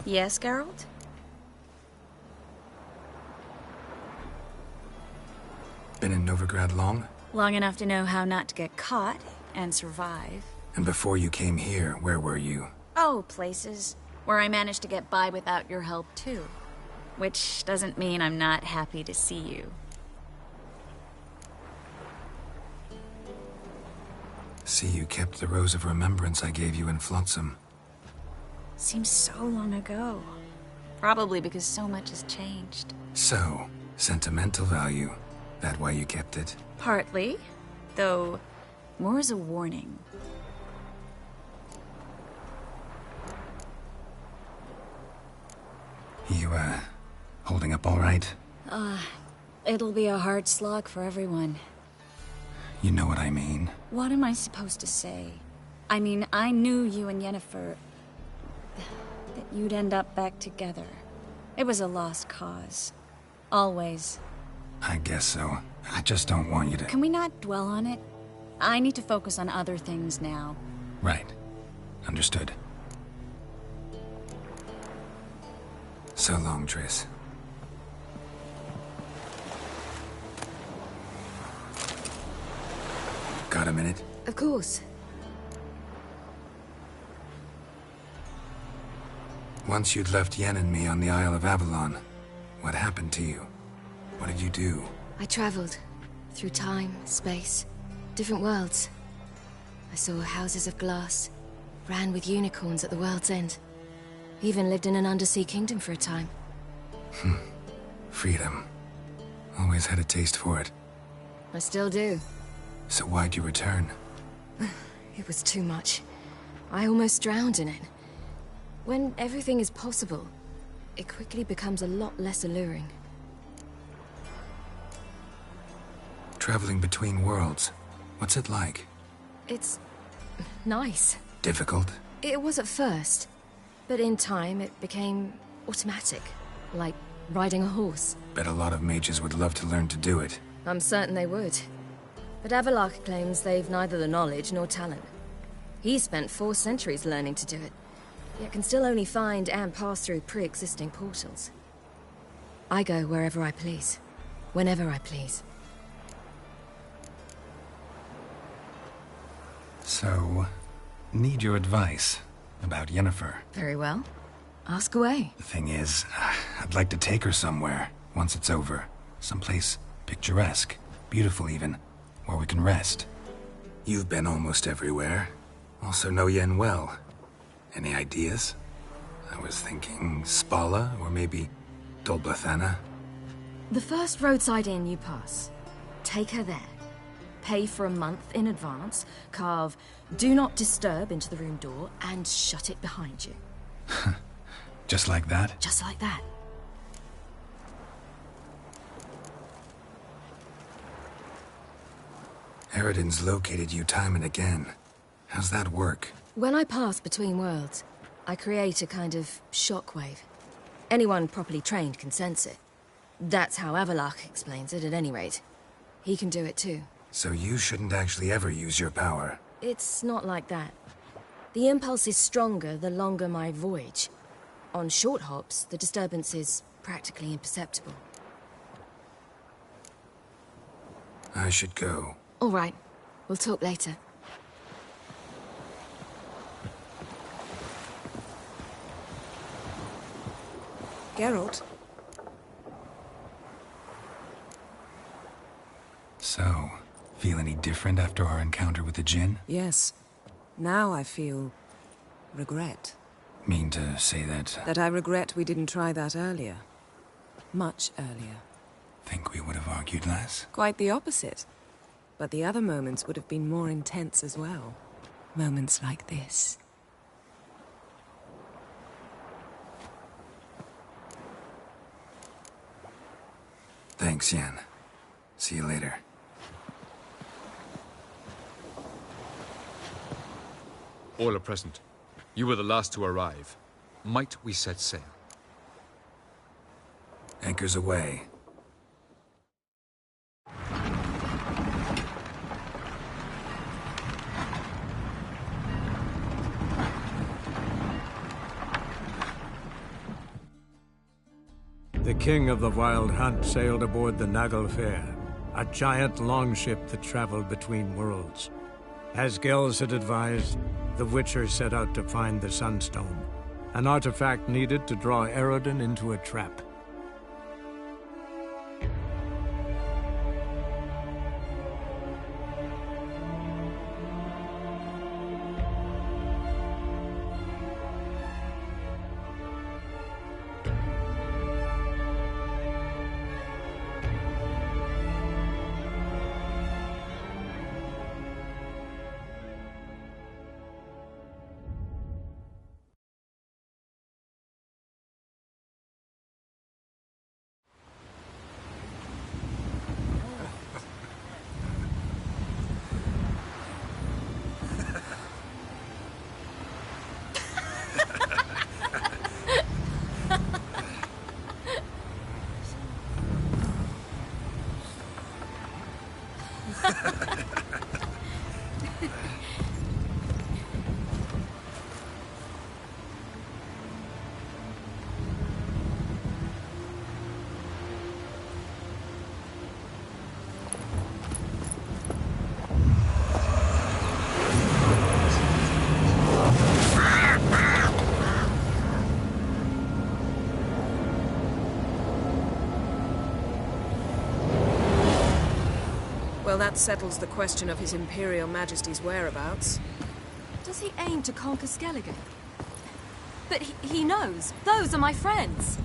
Yes, Geralt? Been in Novigrad long? Long enough to know how not to get caught and survive. And before you came here, where were you? Oh, places where I managed to get by without your help, too. Which doesn't mean I'm not happy to see you. See, you kept the rose of remembrance I gave you in Flotsam. Seems so long ago. Probably because so much has changed. So, sentimental value. That why you kept it? Partly. Though, more as a warning. You, holding up all right? It'll be a hard slog for everyone. You know what I mean. What am I supposed to say? I mean, I knew you and Yennefer... that you'd end up back together. It was a lost cause. Always. I guess so. I just don't want you to... Can we not dwell on it? I need to focus on other things now. Right. Understood. So long, Triss. Got a minute? Of course. Once you'd left Yen and me on the Isle of Avalon, what happened to you? What did you do? I traveled. Through time, space, different worlds. I saw houses of glass, ran with unicorns at the world's end. Even lived in an undersea kingdom for a time. Freedom. Always had a taste for it. I still do. So why'd you return? It was too much. I almost drowned in it. When everything is possible, it quickly becomes a lot less alluring. Traveling between worlds. What's it like? It's... nice. Difficult? It was at first. But in time, it became automatic. Like riding a horse. Bet a lot of mages would love to learn to do it. I'm certain they would. But Avalok claims they've neither the knowledge nor talent. He spent 4 centuries learning to do it, yet can still only find and pass through pre-existing portals. I go wherever I please. Whenever I please. So, need your advice about Yennefer. Very well. Ask away. The thing is, I'd like to take her somewhere, once it's over. Someplace picturesque, beautiful even, where we can rest. You've been almost everywhere. Also know Yen well. Any ideas? I was thinking Spala, or maybe Dol Blathanna. The first roadside inn you pass. Take her there. Pay for a month in advance, carve "Do Not Disturb" into the room door, and shut it behind you. Just like that? Just like that. Eredin's located you time and again. How's that work? When I pass between worlds, I create a kind of shockwave. Anyone properly trained can sense it. That's how Avalok explains it, at any rate. He can do it too. So you shouldn't actually ever use your power. It's not like that. The impulse is stronger the longer my voyage. On short hops, the disturbance is practically imperceptible. I should go. All right. We'll talk later. Geralt? So, feel any different after our encounter with the Djinn? Yes. Now I feel... regret. Mean to say that... That I regret we didn't try that earlier. Much earlier. Think we would have argued less? Quite the opposite. But the other moments would have been more intense as well. Moments like this. Thanks, Yen. See you later. All are present. You were the last to arrive. Might we set sail? Anchors away. The king of the Wild Hunt sailed aboard the Naglfar, a giant longship that traveled between worlds. As Gels had advised, the Witcher set out to find the Sunstone, an artifact needed to draw Eredin into a trap. Well, that settles the question of His Imperial Majesty's whereabouts. Does he aim to conquer Skellige? But he knows. Those are my friends.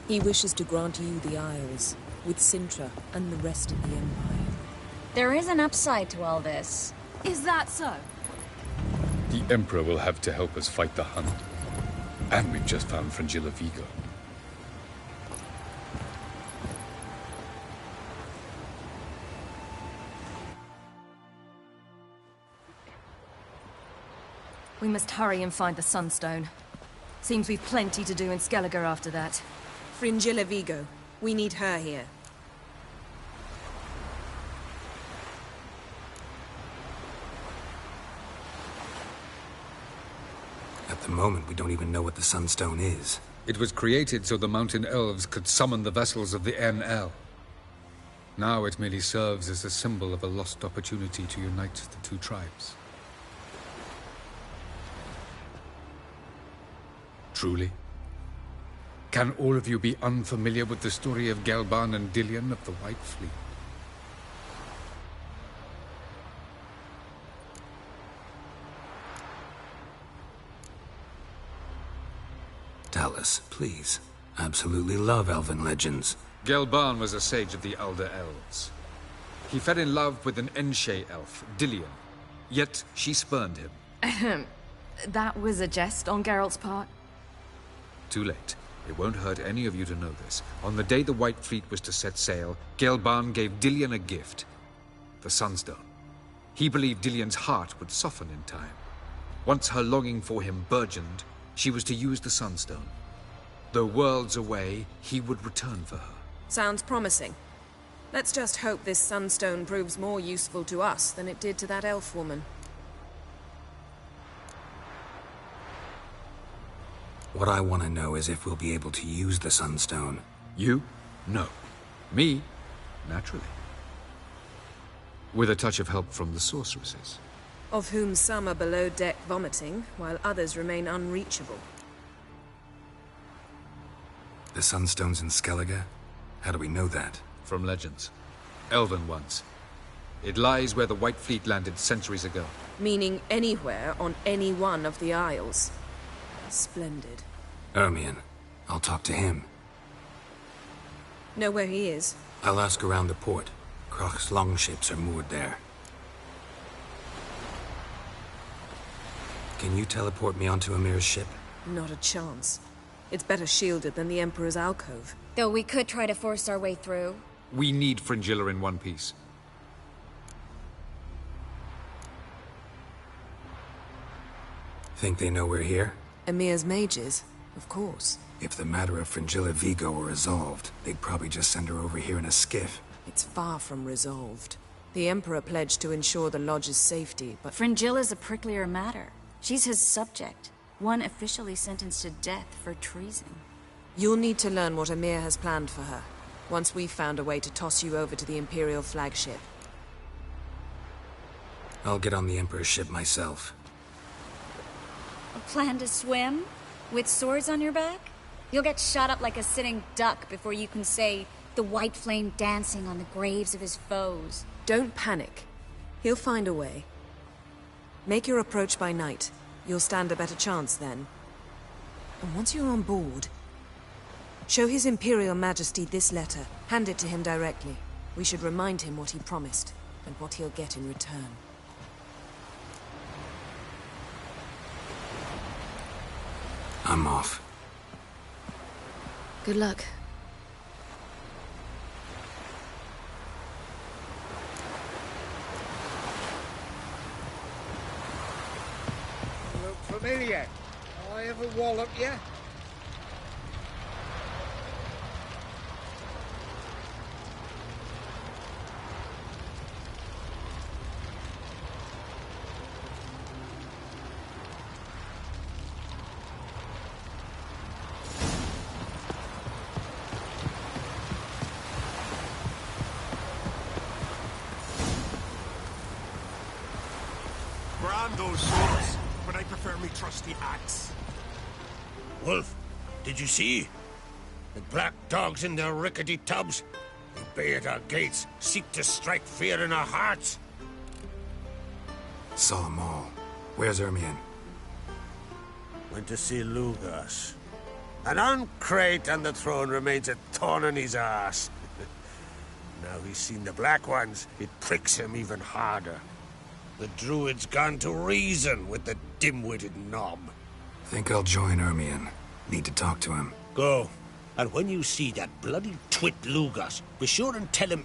He wishes to grant you the Isles, with Sintra and the rest of the Empire. There is an upside to all this. Is that so? The Emperor will have to help us fight the Hunt. And we've just found Fringilla Vigo. We must hurry and find the Sunstone. Seems we've plenty to do in Skellige after that. Fringilla Vigo. We need her here. At the moment, we don't even know what the Sunstone is. It was created so the mountain elves could summon the vessels of the NL. Now it merely serves as a symbol of a lost opportunity to unite the two tribes. Truly? Can all of you be unfamiliar with the story of Gelban and Dillion of the White Fleet? Tell us, please. Absolutely love elven legends. Gelban was a sage of the Elder Elves. He fell in love with an Enshe elf, Dillion. Yet she spurned him. Ahem. That was a jest on Geralt's part? Too late. It won't hurt any of you to know this. On the day the White Fleet was to set sail, Gelban gave Dillion a gift. The Sunstone. He believed Dillion's heart would soften in time. Once her longing for him burgeoned, she was to use the Sunstone. Though worlds away, he would return for her. Sounds promising. Let's just hope this Sunstone proves more useful to us than it did to that elf woman. What I want to know is if we'll be able to use the Sunstone. You? No. Me? Naturally. With a touch of help from the sorceresses. Of whom some are below deck vomiting, while others remain unreachable. The Sunstone's in Skellige? How do we know that? From legends. Elven ones. It lies where the White Fleet landed centuries ago. Meaning anywhere on any one of the Isles. Splendid. Ermion. I'll talk to him. Know where he is? I'll ask around the port. Krach's longships are moored there. Can you teleport me onto Amir's ship? Not a chance. It's better shielded than the Emperor's alcove. Though we could try to force our way through. We need Fringilla in one piece. Think they know we're here? Emir's mages, of course. If the matter of Fringilla Vigo were resolved, they'd probably just send her over here in a skiff. It's far from resolved. The Emperor pledged to ensure the Lodge's safety, but... Fringilla's a pricklier matter. She's his subject, one officially sentenced to death for treason. You'll need to learn what Emir has planned for her, once we've found a way to toss you over to the Imperial flagship. I'll get on the Emperor's ship myself. A plan to swim? With swords on your back? You'll get shot up like a sitting duck before you can say, the white flame dancing on the graves of his foes. Don't panic. He'll find a way. Make your approach by night. You'll stand a better chance then. And once you're on board, show His Imperial Majesty this letter. Hand it to him directly. We should remind him what he promised, and what he'll get in return. I'm off. Good luck. Look familiar. I ever wallop you? Those swords, but I prefer me trusty axe. Wolf, did you see? The black dogs in their rickety tubs. They bay at our gates, seek to strike fear in our hearts. Saw them all. Where's Ermion? Went to see Lugas. And on Crate on the throne remains a thorn in his ass. Now he's seen the black ones, it pricks him even harder. The druid's gone to reason with the dim-witted knob. Think I'll join Ermion. Need to talk to him. Go. And when you see that bloody twit Lugas, be sure and tell him...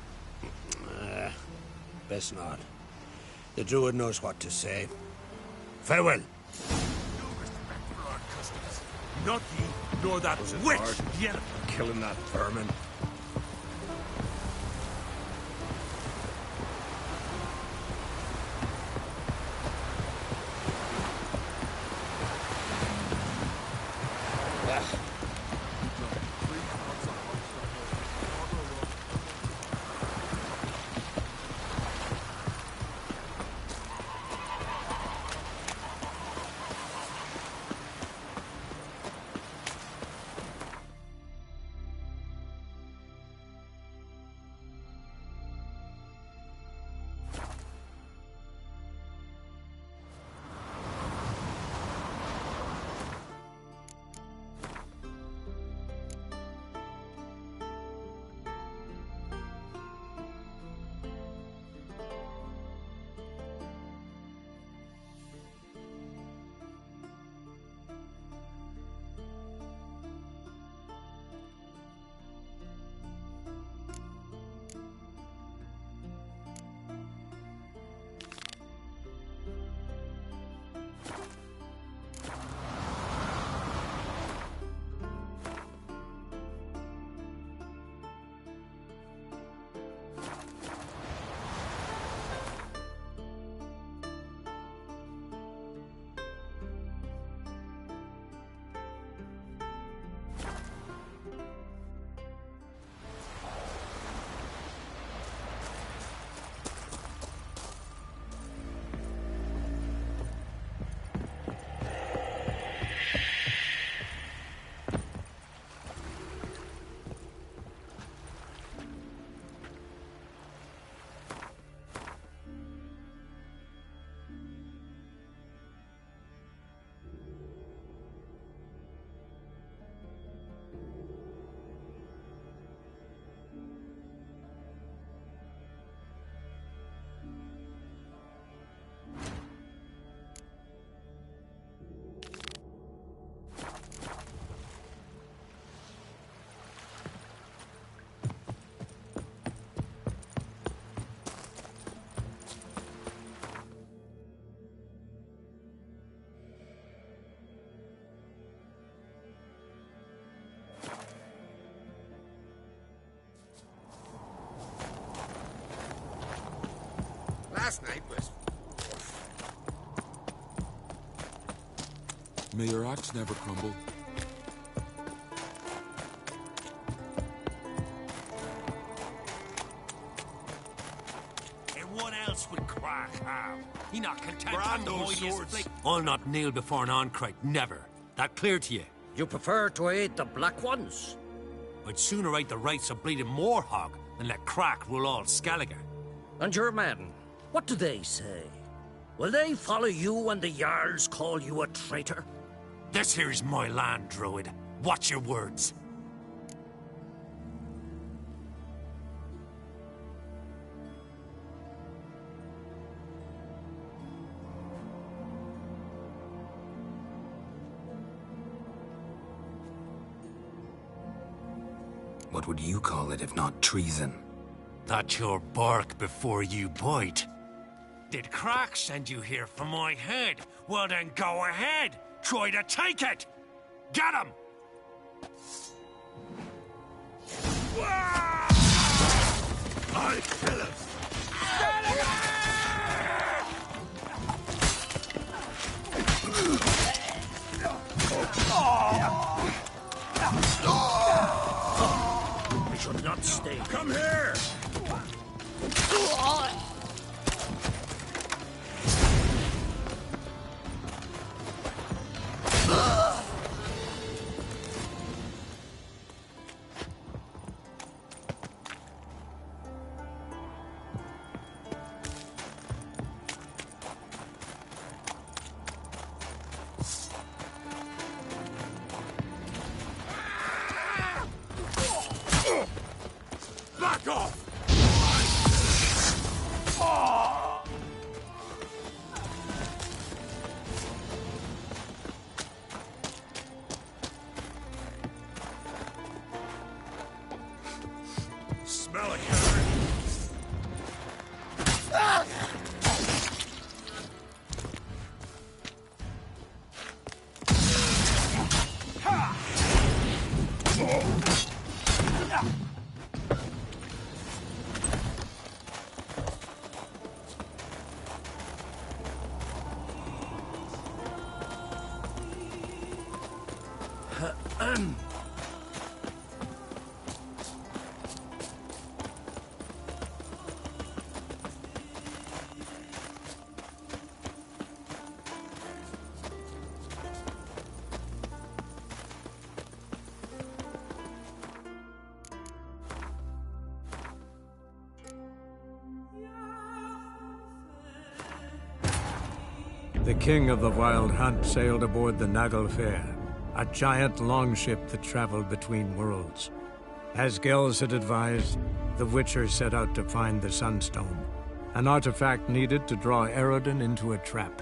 best not. The druid knows what to say. Farewell. Not ye, nor that witch yet. Killing that vermin. last night was... May your axe never crumble. And what else would Crack have? He not content Brand to those avoid his swords. flick. I'll not kneel before an Oncrite, never. That clear to you? You prefer to aid the Black Ones? I'd sooner right the rights of bleeding Moorhog than let Crack rule all Skellige. And your men, what do they say? Will they follow you when the Jarls call you a traitor? This here's my land, Druid. Watch your words. What would you call it if not treason? That's your bark before you bite. Did Crack send you here for my head? Well then go ahead! Try to take it! Get him! I'll kill him! We should not stay. Come here! Back off! Smell it, Karen. The king of the Wild Hunt sailed aboard the Naglfar, a giant longship that traveled between worlds. As Gels had advised, the Witcher set out to find the Sunstone, an artifact needed to draw Eredin into a trap.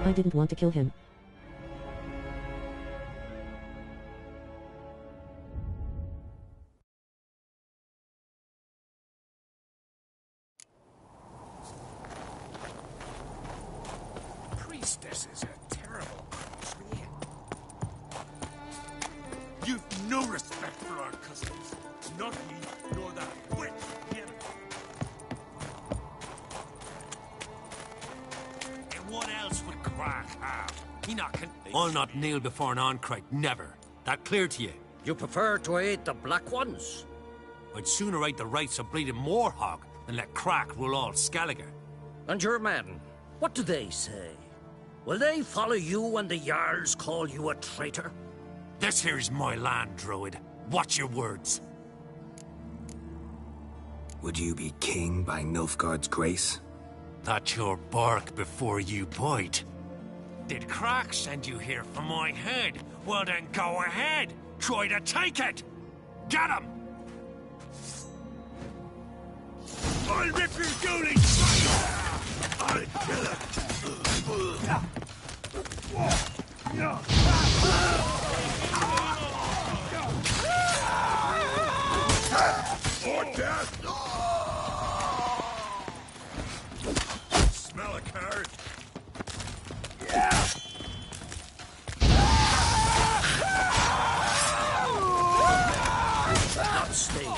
I didn't want to kill him. Priestesses are terrible creatures. You've no respect for our customs. Not me, nor that witch. And what else would Crack have? He not I'll not kneel before an Oncrite, never. That clear to you? You prefer to aid the Black Ones? I'd sooner right the rights of bleeding Moorhog than let Crack rule all Skellige. And your men, what do they say? Will they follow you when the Jarls call you a traitor? This here's my land, Druid. Watch your words. Would you be king by Nilfgaard's grace? That's your bark before you bite. Did Crack send you here for my head? Well then go ahead. Try to take it. Get him! I'll rip your goalie! I'll kill him! Death! Smell a card? Yeah! Not stay here.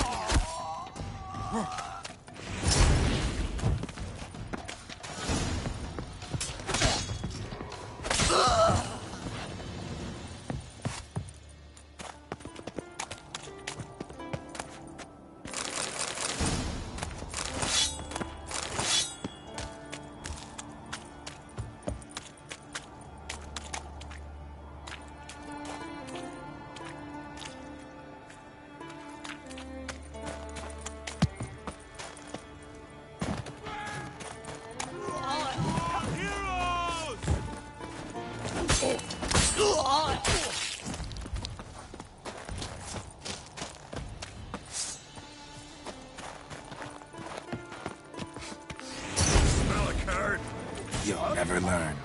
Smell a card? You'll never learn.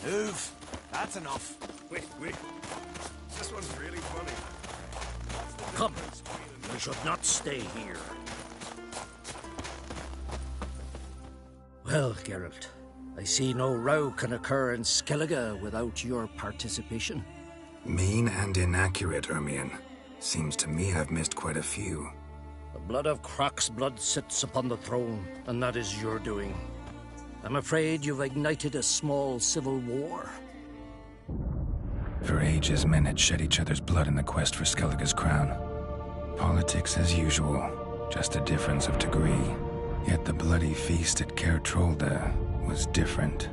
Move. That's enough. Wait. This one's really funny. Come. We should not stay here. Well, Geralt, I see no row can occur in Skellige without your participation. Mean and inaccurate, Ermion. Seems to me I've missed quite a few. The blood of Croc's blood sits upon the throne, and that is your doing. I'm afraid you've ignited a small civil war. For ages, men had shed each other's blood in the quest for Skellige's crown. Politics as usual, just a difference of degree. Yet the bloody feast at Caer Trolda was different.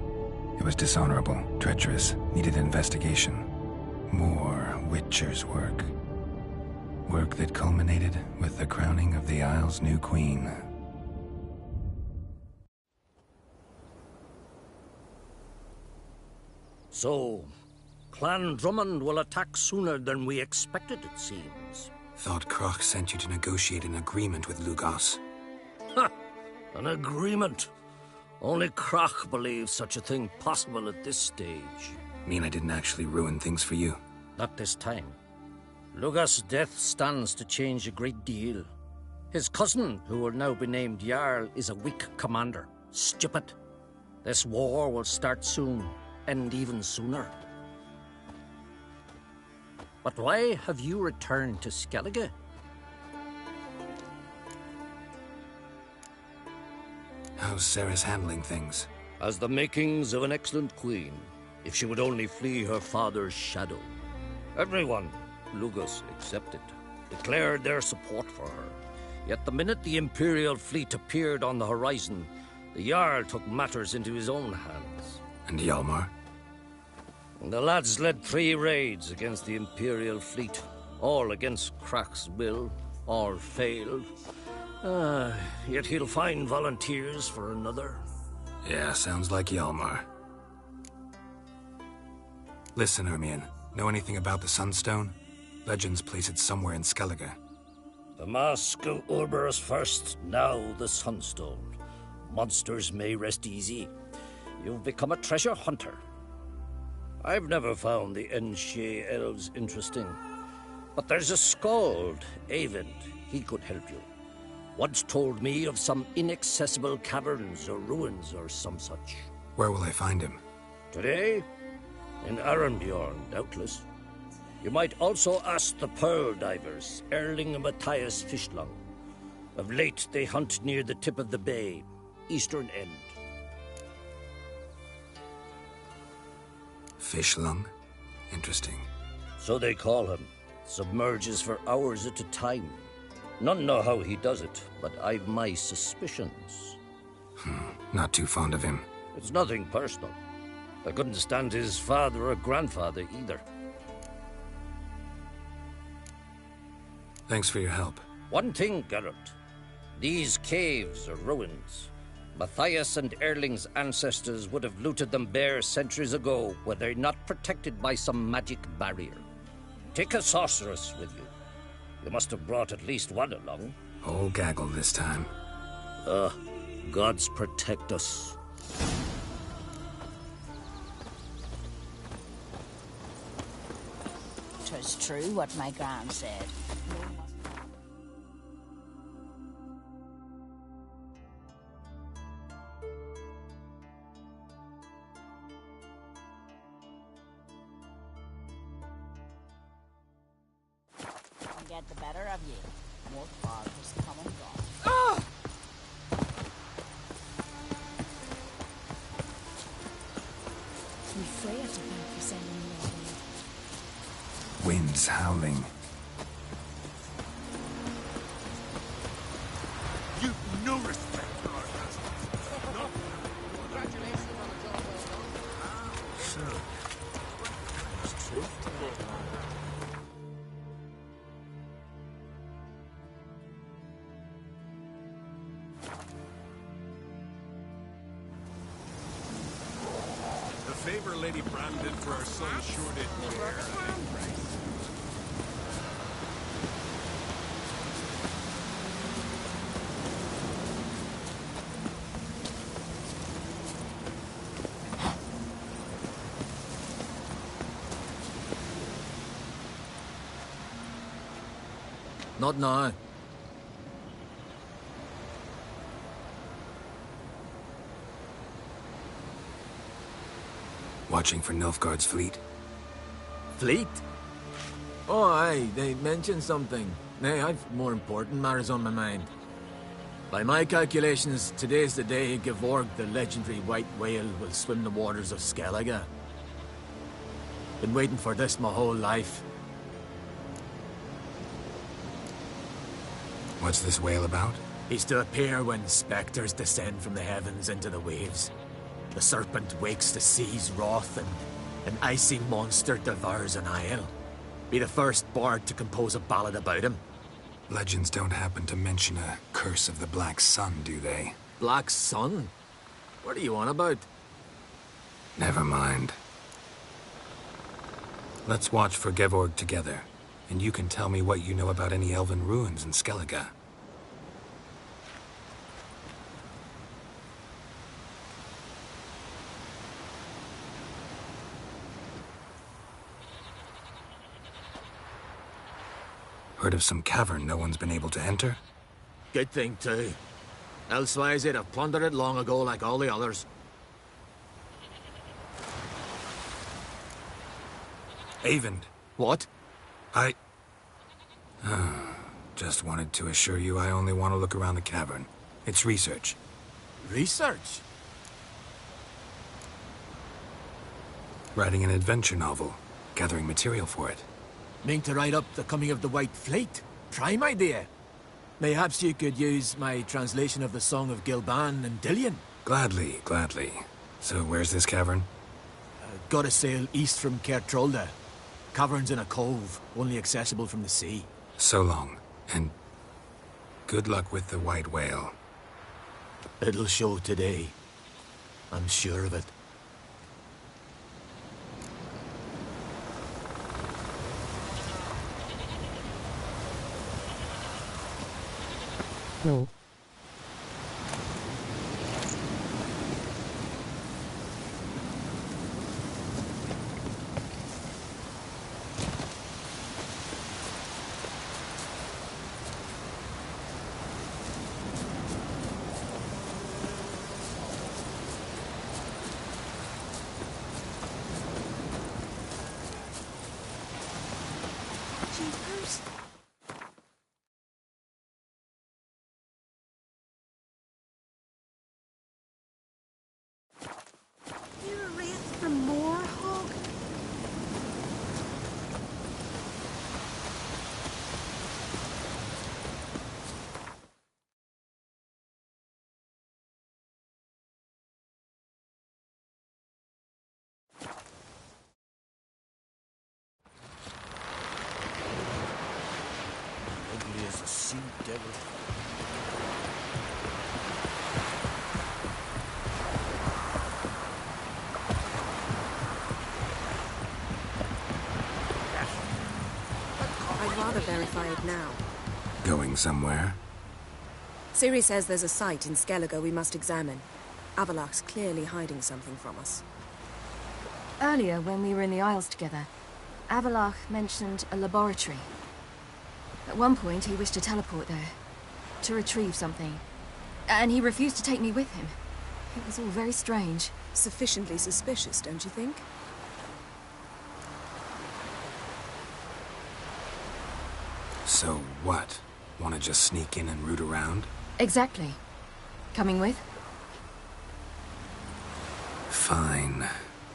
It was dishonorable, treacherous, needed investigation. More Witcher's work. Work that culminated with the crowning of the Isle's new queen. So, Clan Drummond will attack sooner than we expected, it seems. Thought Croc sent you to negotiate an agreement with Lugos. Ha! An agreement? Only Croc believes such a thing possible at this stage. Mean I didn't actually ruin things for you? Not this time. Lugos' death stands to change a great deal. His cousin, who will now be named Jarl, is a weak commander. Stupid. This war will start soon. End even sooner. But why have you returned to Skellige? How's Sarah's handling things? Has the makings of an excellent queen, if she would only flee her father's shadow. Everyone, Lugos excepted, declared their support for her. Yet the minute the Imperial fleet appeared on the horizon, the Jarl took matters into his own hands. And Hjalmar? The lads led 3 raids against the Imperial fleet, all against Croc's will, all failed. Yet he'll find volunteers for another. Yeah, sounds like Hjalmar. Listen, Ermion, know anything about the Sunstone? Legends place it somewhere in Skellige. The Mask of Urberus first, now the Sunstone. Monsters may rest easy. You've become a treasure hunter. I've never found the Enshe elves interesting. But there's a skald, Eyvind. He could help you. once told me of some inaccessible caverns or ruins or some such. Where will I find him? Today? In Arenbjorn, doubtless. You might also ask the pearl divers, Erling and Matthias Fischlung. Of late, they hunt near the tip of the bay, eastern end. Fischlung? Interesting. So they call him. Submerges for hours at a time. None know how he does it, but I've my suspicions. Not too fond of him. It's nothing personal. I couldn't stand his father or grandfather either. Thanks for your help. One thing, Geralt. These caves are ruins. Matthias and Erling's ancestors would have looted them bare centuries ago were they not protected by some magic barrier. Take a sorceress with you. You must have brought at least one along. Oh, gaggle this time. Gods protect us. 'Twas true what my gran said. I'll get the better of you. More fog has come and gone. We Freya to thank for sending me away. Winds howling. You've no respect for our customs. No. Congratulations on a job well done. So, there's truth to it. The favor Lady Bran did for our son sure did care. Not now. Watching for Nilfgaard's fleet? Fleet? Oh, aye, they mentioned something. Nay, I've more important matters on my mind. By my calculations, today's the day Gevorg, the legendary white whale, will swim the waters of Skellige. Been waiting for this my whole life. What's this whale about? He's to appear when spectres descend from the heavens into the waves. The serpent wakes the sea's wrath, and an icy monster devours an isle. Be the first bard to compose a ballad about him. Legends don't happen to mention a curse of the Black Sun, do they? Black Sun? What are you on about? Never mind. Let's watch for Gevorg together, and you can tell me what you know about any elven ruins in Skellige. Heard of some cavern no one's been able to enter? Good thing, too. Elsewise, they'd have plundered it long ago like all the others. Avend. What? Just wanted to assure you I only want to look around the cavern. It's research. Research? Writing an adventure novel. Gathering material for it. Mean to write up the coming of the White Fleet? Prime idea. Mayhaps you could use my translation of the Song of Gilban and Dillion. Gladly, gladly. So where's this cavern? Gotta sail east from Kertrolda. Cavern's in a cove, only accessible from the sea. So long, and good luck with the white whale. It'll show today. I'm sure of it. Roll. curse you, devil. I'd rather verify it now. Going somewhere? Ciri says there's a site in Skellige we must examine. Avalok's clearly hiding something from us. Earlier, when we were in the Isles together, Avalok mentioned a laboratory. At one point, he wished to teleport there, to retrieve something. And he refused to take me with him. It was all very strange. Sufficiently suspicious, don't you think? So what? Want to just sneak in and root around? Exactly. Coming with? Fine.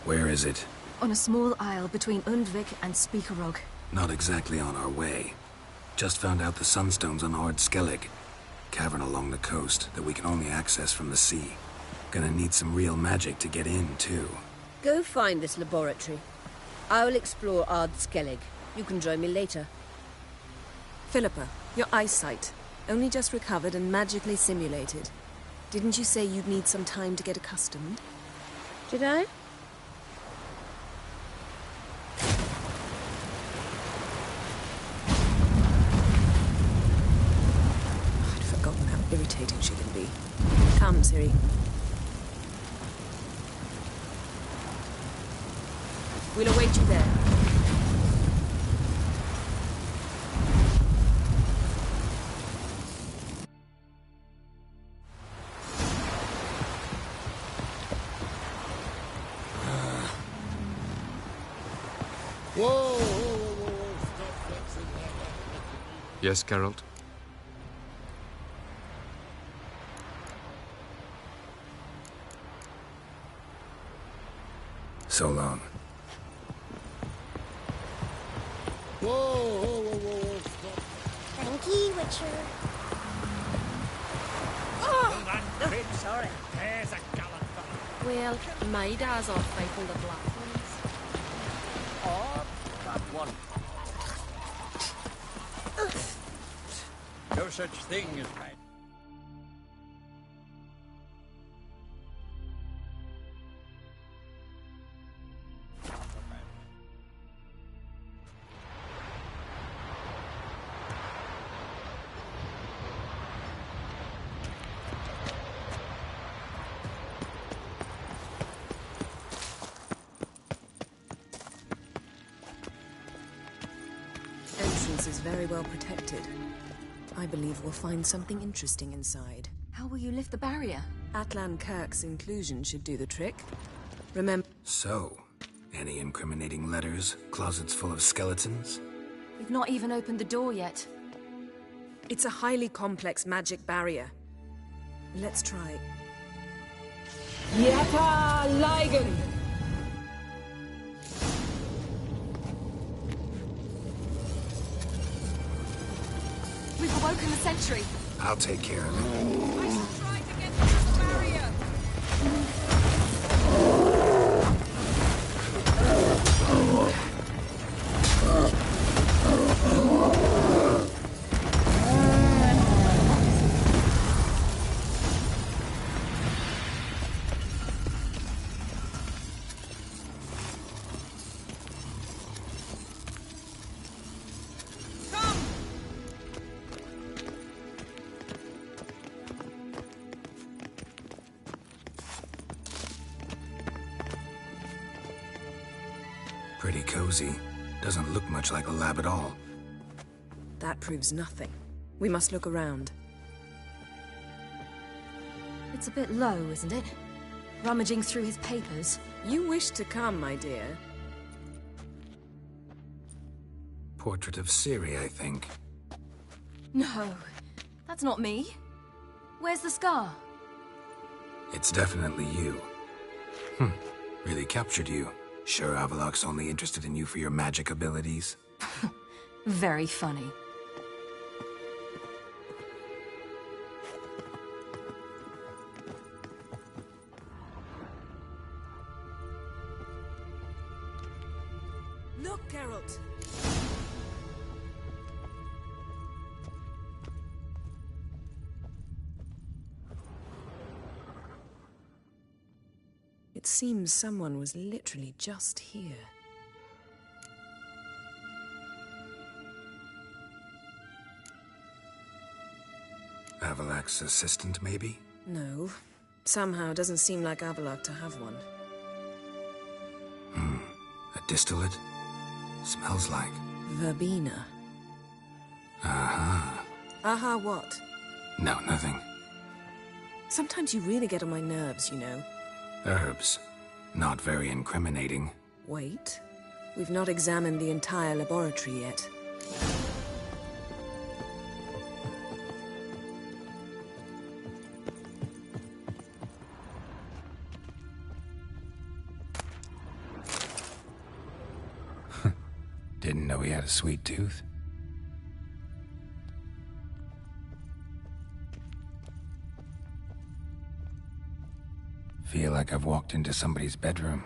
Where is it? On a small isle between Undvik and Speakerog. Not exactly on our way. Just found out the sunstones on Ard Skellig. Cavern along the coast that we can only access from the sea. Gonna need some real magic to get in, too. Go find this laboratory. I will explore Ard Skellig. You can join me later. Philippa, your eyesight. Only just recovered and magically simulated. Didn't you say you'd need some time to get accustomed? Did I? I'd forgotten how irritating she can be. Come, Ciri. We'll await you there. Yes, Geralt? So long. Whoa, stop. Thank you, Witcher. Hold on, Crib, sorry. There's a gallant fella. Well, my dad's off fighting the Black Ones. Oh, that one. No such thing as bad. Entrance is very well protected. I believe we'll find something interesting inside. How will you lift the barrier? Atlan Kirk's inclusion should do the trick. Remember... So, any incriminating letters? Closets full of skeletons? We've not even opened the door yet. It's a highly complex magic barrier. Let's try. Yata Ligen! We've awoken the sentry. I'll take care of it. I shall try to get through the barrier. Pretty cozy. Doesn't look much like a lab at all. That proves nothing. We must look around. It's a bit low, isn't it? Rummaging through his papers. You wish to come, my dear. Portrait of Ciri, I think. No, that's not me. Where's the scar? It's definitely you. Really captured you. Sure Avalok's only interested in you for your magic abilities? Very funny. Look, Geralt! It seems someone was literally just here. Avalak's assistant, maybe? No. Somehow it doesn't seem like Avalok to have one. A distillate? Smells like... Verbena. Aha. Aha what? No, nothing. Sometimes you really get on my nerves, you know. Herbs. Not very incriminating. Wait. We've not examined the entire laboratory yet. Didn't know he had a sweet tooth. Feel like I've walked into somebody's bedroom.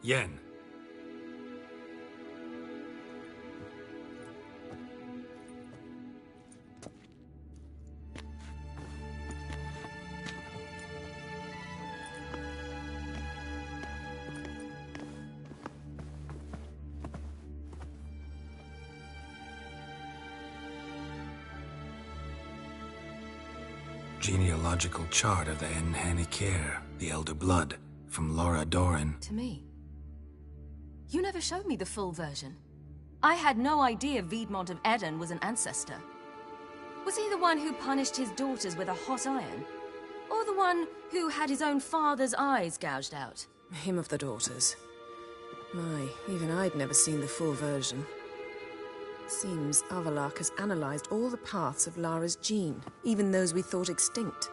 Yen. Genealogical chart of the Enhanikir, the Elder Blood, from Laura Doran. To me. You never showed me the full version. I had no idea Viedmont of Eden was an ancestor. Was he the one who punished his daughters with a hot iron? Or the one who had his own father's eyes gouged out? Him of the daughters. My, even I'd never seen the full version. Seems Avalok has analyzed all the paths of Lara's gene, even those we thought extinct.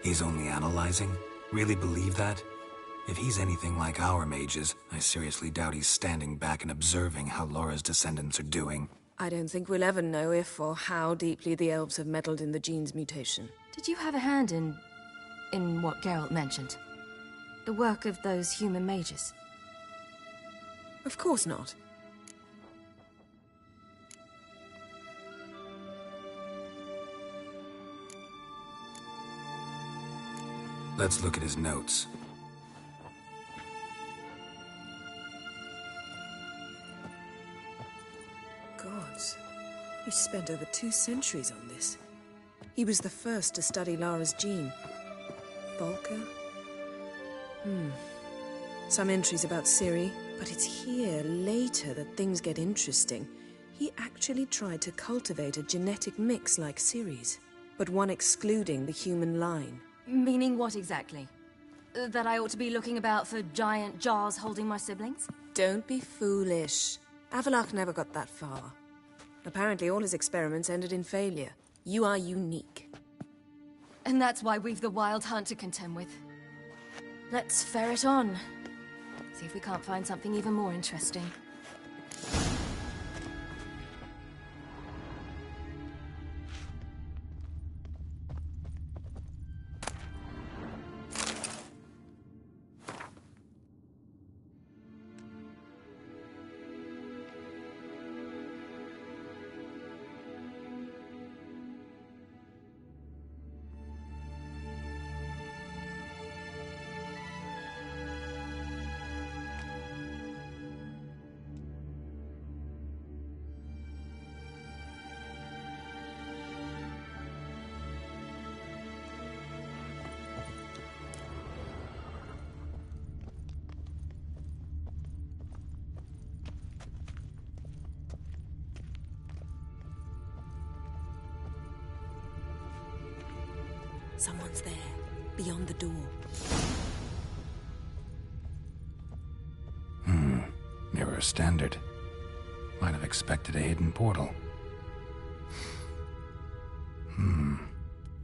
He's only analyzing? Really believe that? If he's anything like our mages, I seriously doubt he's standing back and observing how Laura's descendants are doing. I don't think we'll ever know if or how deeply the elves have meddled in the gene's mutation. Did you have a hand in what Geralt mentioned? The work of those human mages? Of course not. Let's look at his notes. Gods. He spent over 2 centuries on this. He was the first to study Lara's gene. Volker? Some entries about Ciri, but it's here, later, that things get interesting. He actually tried to cultivate a genetic mix like Ciri's, but one excluding the human line. Meaning what exactly? That I ought to be looking about for giant jars holding my siblings? Don't be foolish. Avalok never got that far. Apparently all his experiments ended in failure. You are unique. And that's why we've the Wild Hunt to contend with. Let's ferret on. See if we can't find something even more interesting. Someone's there, beyond the door. Mirror standard. Might have expected a hidden portal.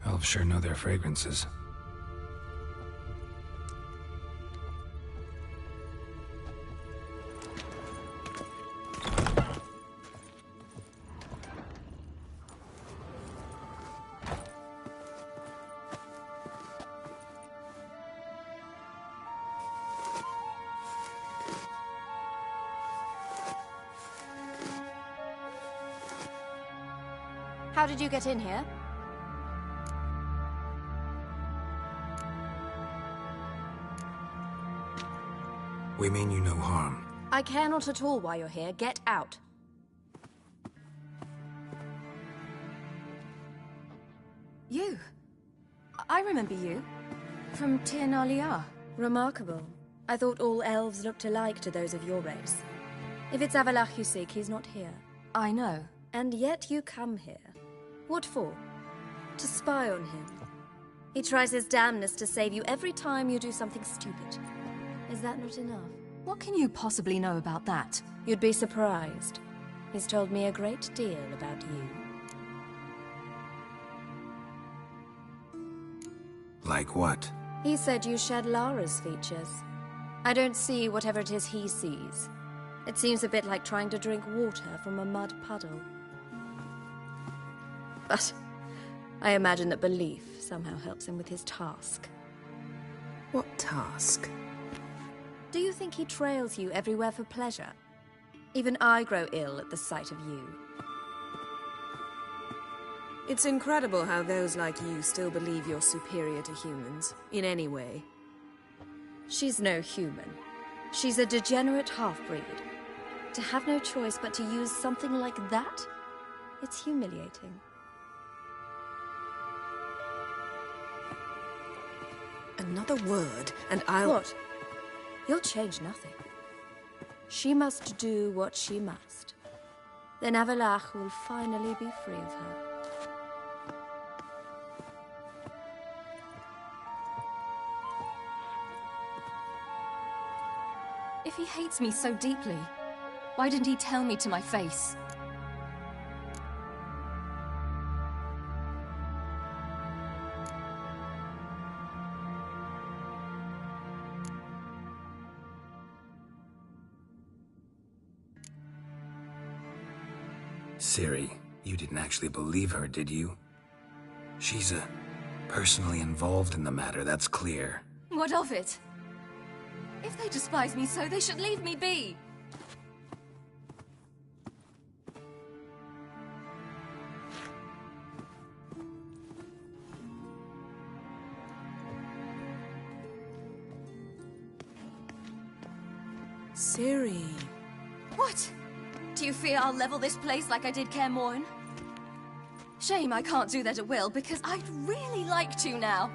Elves sure know their fragrances. How did you get in here? We mean you no harm. I care not at all why you're here. Get out. You. I remember you. From Tir na Liar. Remarkable. I thought all elves looked alike to those of your race. If it's Avalach you seek, he's not here. I know. And yet you come here. What for? To spy on him. He tries his damnedest to save you every time you do something stupid. Is that not enough? What can you possibly know about that? You'd be surprised. He's told me a great deal about you. Like what? He said you shared Lara's features. I don't see whatever it is he sees. It seems a bit like trying to drink water from a mud puddle. But I imagine that belief somehow helps him with his task. What task? Do you think he trails you everywhere for pleasure? Even I grow ill at the sight of you. It's incredible how those like you still believe you're superior to humans, in any way. She's no human. She's a degenerate half-breed. To have no choice but to use something like that? It's humiliating. Another word, and I'll... What? You'll change nothing. She must do what she must. Then Avalach will finally be free of her. If he hates me so deeply, why didn't he tell me to my face? Ciri, you didn't actually believe her, did you? She's personally involved in the matter, that's clear. What of it? If they despise me so, they should leave me be. Ciri. What? Do you fear I'll level this place like I did Kaer Morhen? Shame I can't do that at will, because I'd really like to now.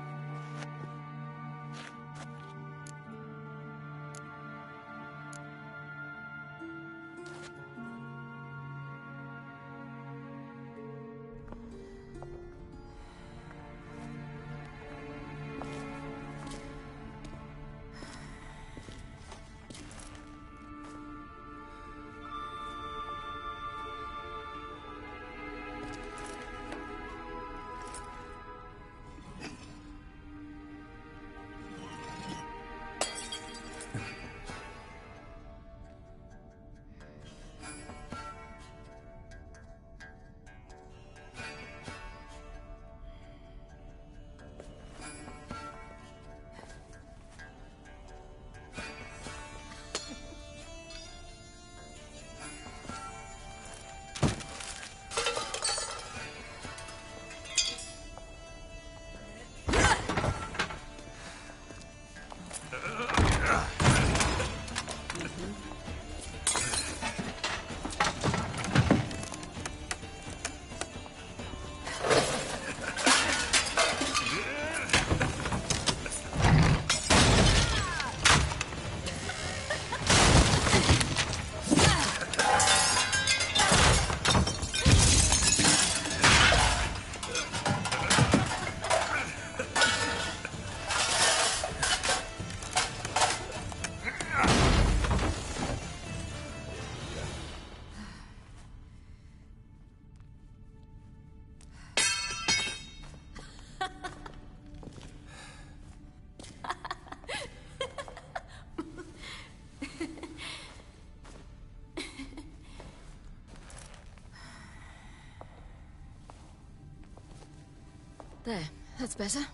There, that's better.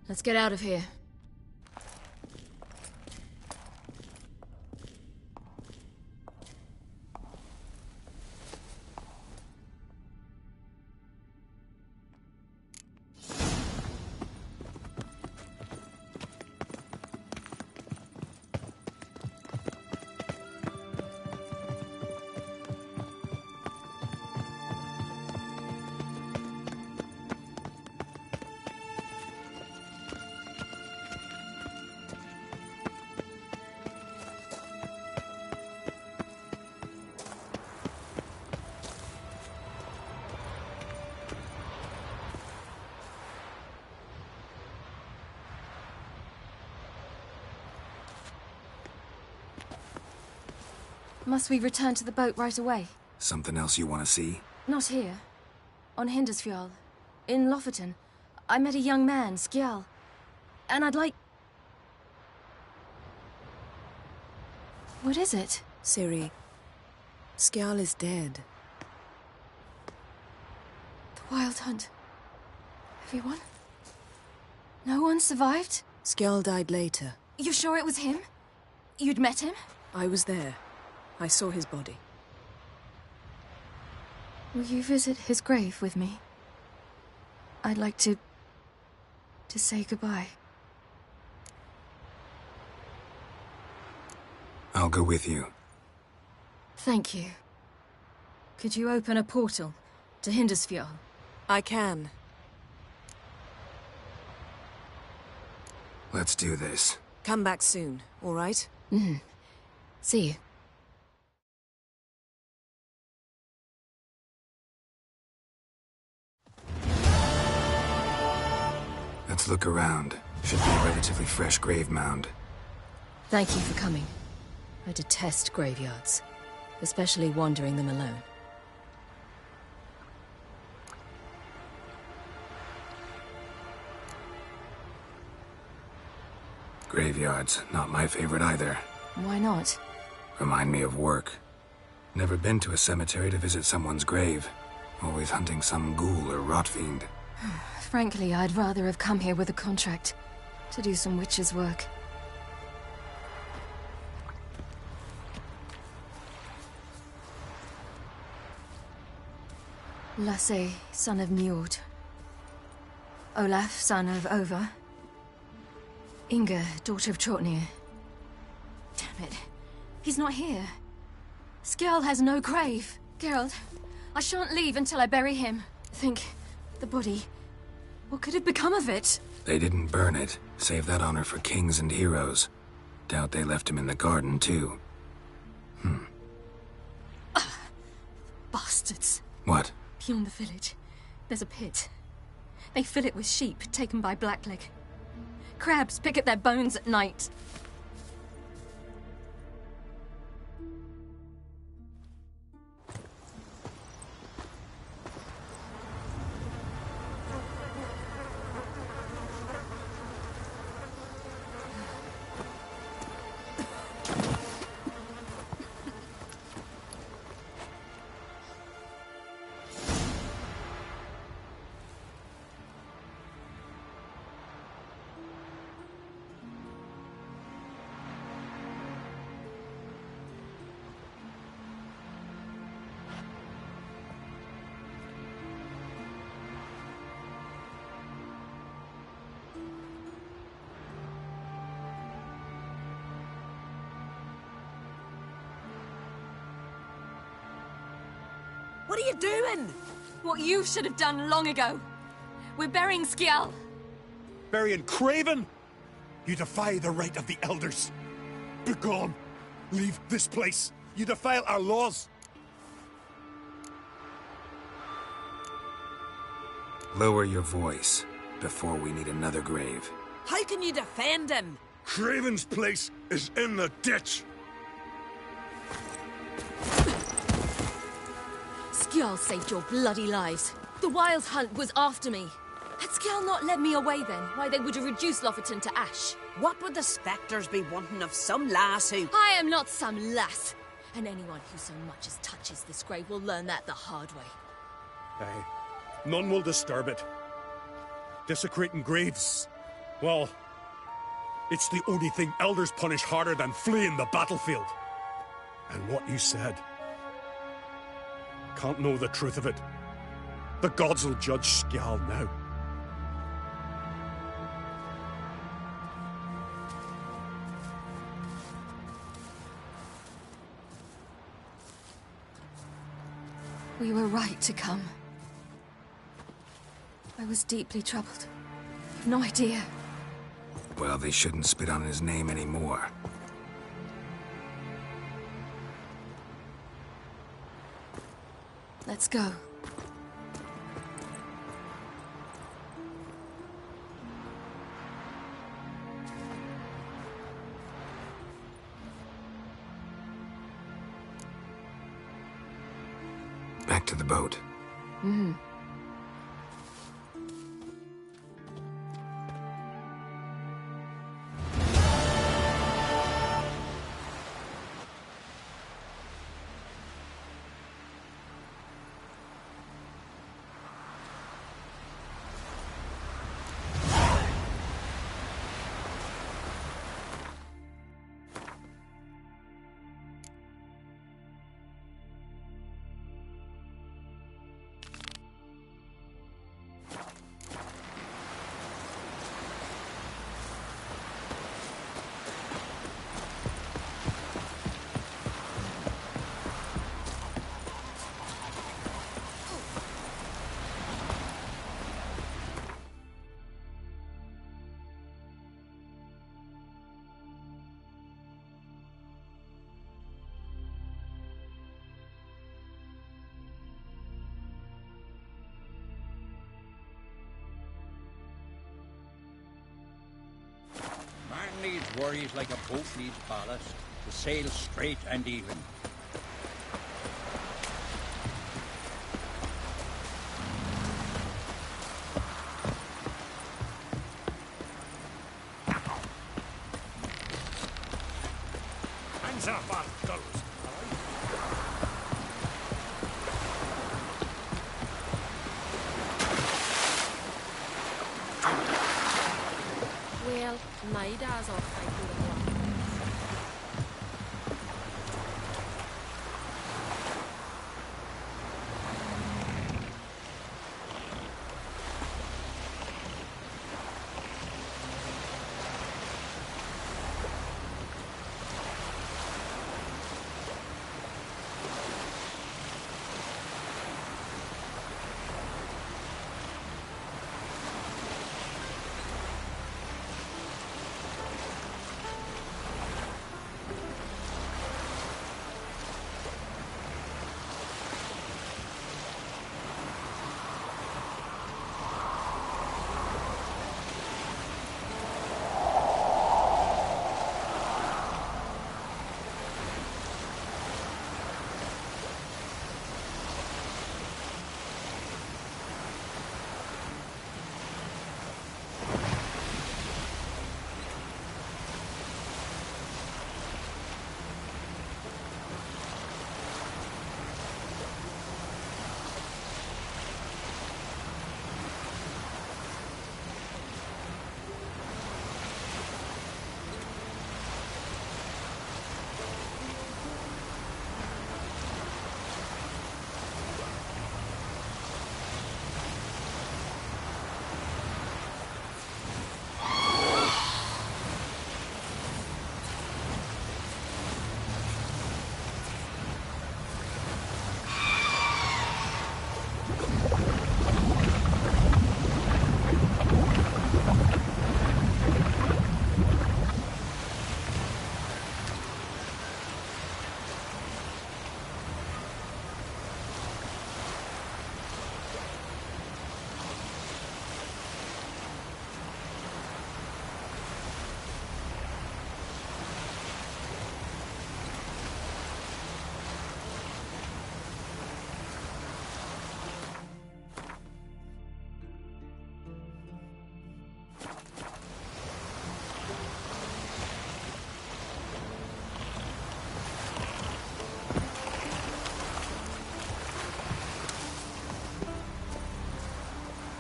Let's get out of here. Must we return to the boat right away? Something else you want to see? Not here. On Hindersfjall. In Lofoten. I met a young man, Skjal. And I'd like... What is it? Ciri, Skjal is dead. The Wild Hunt. Everyone? No one survived? Skjal died later. You sure it was him? You'd met him? I was there. I saw his body. Will you visit his grave with me? I'd like to say goodbye. I'll go with you. Thank you. Could you open a portal to Hindersfjall? I can. Let's do this. Come back soon, all right? See you. Let's look around. Should be a relatively fresh grave mound. Thank you for coming. I detest graveyards, especially wandering them alone. Graveyards, not my favorite either. Why not? Remind me of work. Never been to a cemetery to visit someone's grave. Always hunting some ghoul or rot fiend. Frankly, I'd rather have come here with a contract to do some witch's work. Lasse, son of Njord. Olaf, son of Ova. Inga, daughter of Trotnir. Damn it. He's not here. Skjal has no grave. Geralt, I shan't leave until I bury him. Think, the body. What could have become of it? They didn't burn it. Save that honor for kings and heroes. Doubt they left him in the garden, too. Bastards. What? Beyond the village, there's a pit. They fill it with sheep taken by Blackleg. Crabs pick at their bones at night. What are you doing? What you should have done long ago. We're burying Skjal. Burying Craven? You defy the right of the elders. Begone. Leave this place. You defile our laws. Lower your voice before we need another grave. How can you defend him? Craven's place is in the ditch. Skjal saved your bloody lives. The Wild Hunt was after me. Had Skjal not led me away then, why they would have reduced Lofoten to ash. What would the spectres be wanting of some lass who... I am not some lass. And anyone who so much as touches this grave will learn that the hard way. Aye. None will disturb it. Desecrating graves. Well, it's the only thing elders punish harder than fleeing the battlefield. And what you said... Can't know the truth of it. The gods will judge Skjal now. We were right to come. I was deeply troubled. You've no idea. Well, they shouldn't spit on his name anymore. Let's go. Back to the boat. Mm-hmm. Man needs worries like a boat needs ballast, to sail straight and even. Hands up, on goes. Well, Naida's off fighting the black.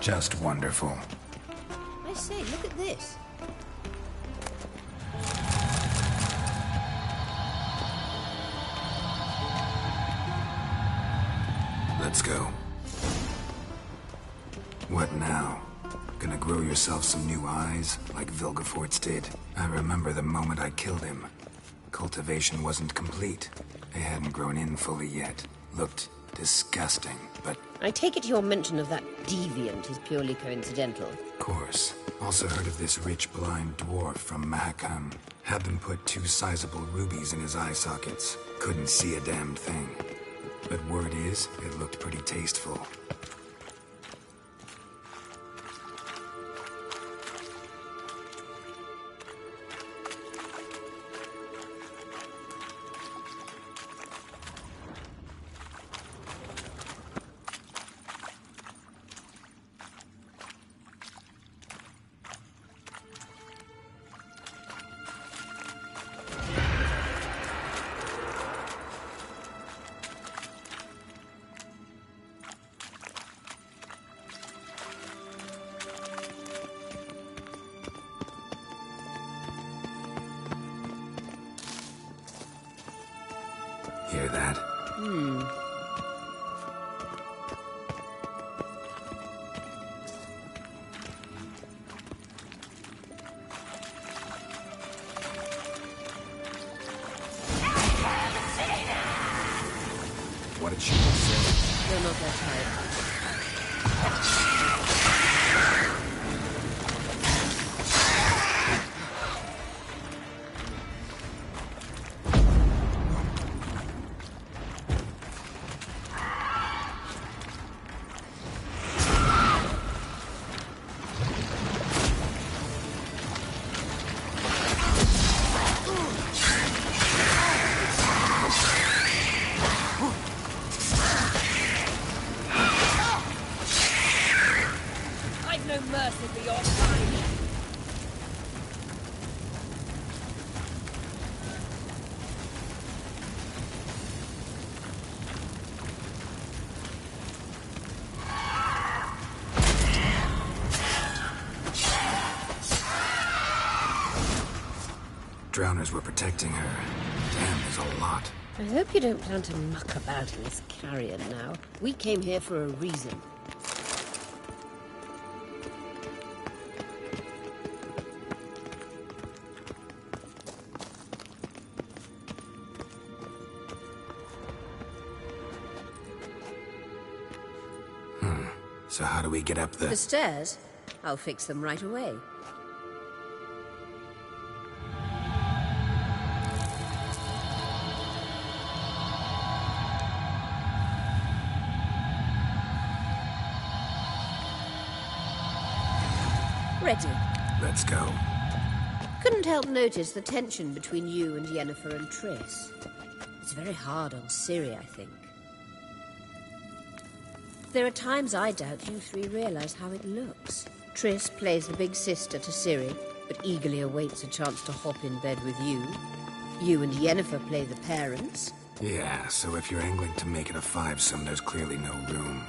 Just wonderful. I say, look at this. Let's go. What now? Gonna grow yourself some new eyes, like Vilgefortz did? I remember the moment I killed him. Cultivation wasn't complete. They hadn't grown in fully yet. Looked disgusting, but... I take it your mention of that deviant is purely coincidental. Of course. Also heard of this rich blind dwarf from Mahakam. Had them put 2 sizable rubies in his eye sockets. Couldn't see a damn thing. But word is, it looked pretty tasteful. that. What did she just say? You're not that tired. I've no mercy for your kind. Drowners were protecting her. Damn, there's a lot. I hope you don't plan to muck about in this carrion now. We came here for a reason. So how do we get up The stairs? I'll fix them right away. Ready. Let's go. Couldn't help notice the tension between you and Yennefer and Triss. It's very hard on Ciri, I think. There are times I doubt you three realize how it looks. Triss plays the big sister to Ciri, but eagerly awaits a chance to hop in bed with you. You and Yennefer play the parents. Yeah, so if you're angling to make it a fivesome, there's clearly no room.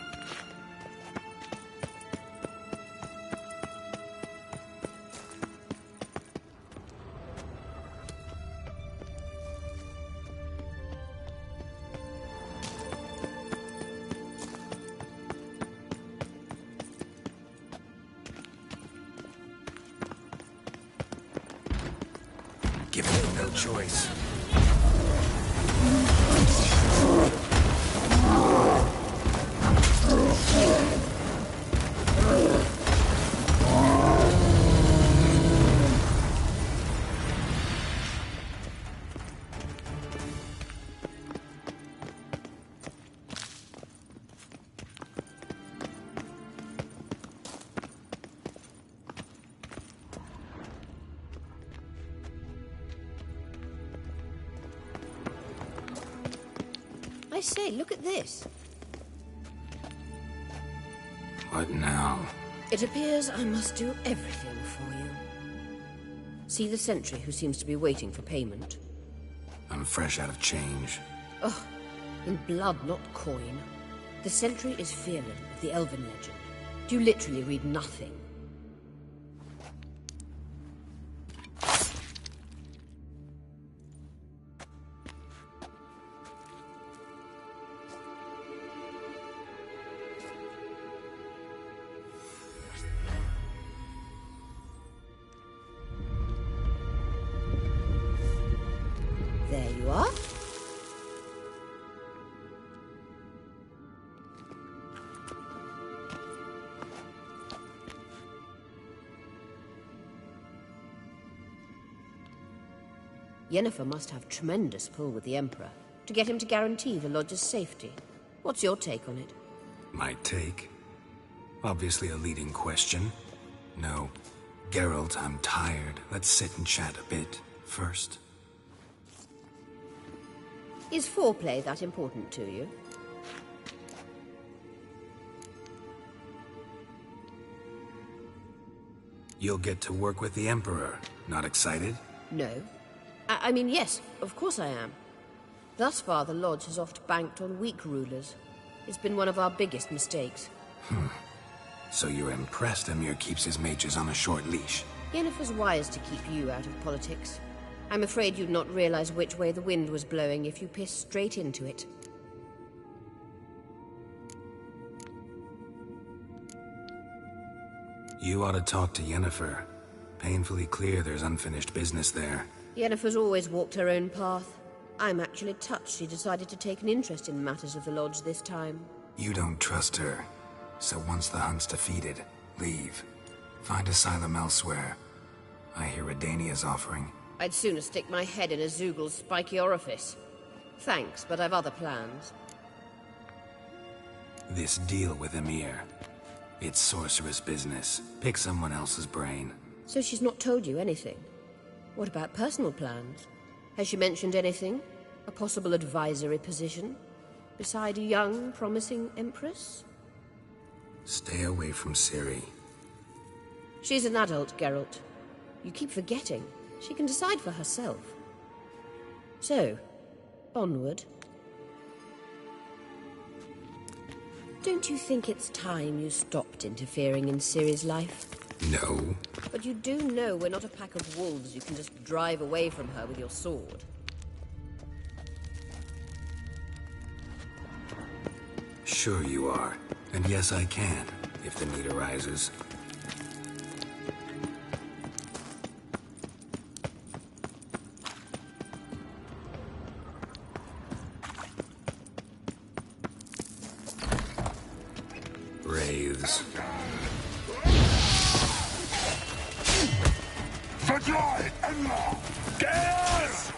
Given no choice. I say, look at this. What now? It appears I must do everything for you. See the sentry who seems to be waiting for payment? I'm fresh out of change. Oh, in blood, not coin. The sentry is Fearlan of the Elven legend. Do you literally read nothing? There you are. Yennefer must have tremendous pull with the Emperor to get him to guarantee the Lodge's safety. What's your take on it? My take? Obviously a leading question. No. Geralt, I'm tired. Let's sit and chat a bit first. Is foreplay that important to you? You'll get to work with the Emperor. Not excited? No. I mean, yes, of course I am. Thus far, the Lodge has oft banked on weak rulers. It's been one of our biggest mistakes. So you're impressed Emir keeps his mages on a short leash? Yennefer's wise to keep you out of politics. I'm afraid you'd not realize which way the wind was blowing if you pissed straight into it. You ought to talk to Yennefer. Painfully clear there's unfinished business there. Yennefer's always walked her own path. I'm actually touched she decided to take an interest in matters of the Lodge this time. You don't trust her. So once the hunt's defeated, leave. Find asylum elsewhere. I hear Redania's offering. I'd sooner stick my head in a Zoogl's spiky orifice. Thanks, but I've other plans. This deal with Emir. It's sorceress business. Pick someone else's brain. So she's not told you anything? What about personal plans? Has she mentioned anything? A possible advisory position? Beside a young, promising empress? Stay away from Ciri. She's an adult, Geralt. You keep forgetting. She can decide for herself. So, onward. Don't you think it's time you stopped interfering in Ciri's life? No. But you do know we're not a pack of wolves you can just drive away from her with your sword. Sure you are. And yes, I can, if the need arises. Wraiths. Vergleich! Emma! Gas!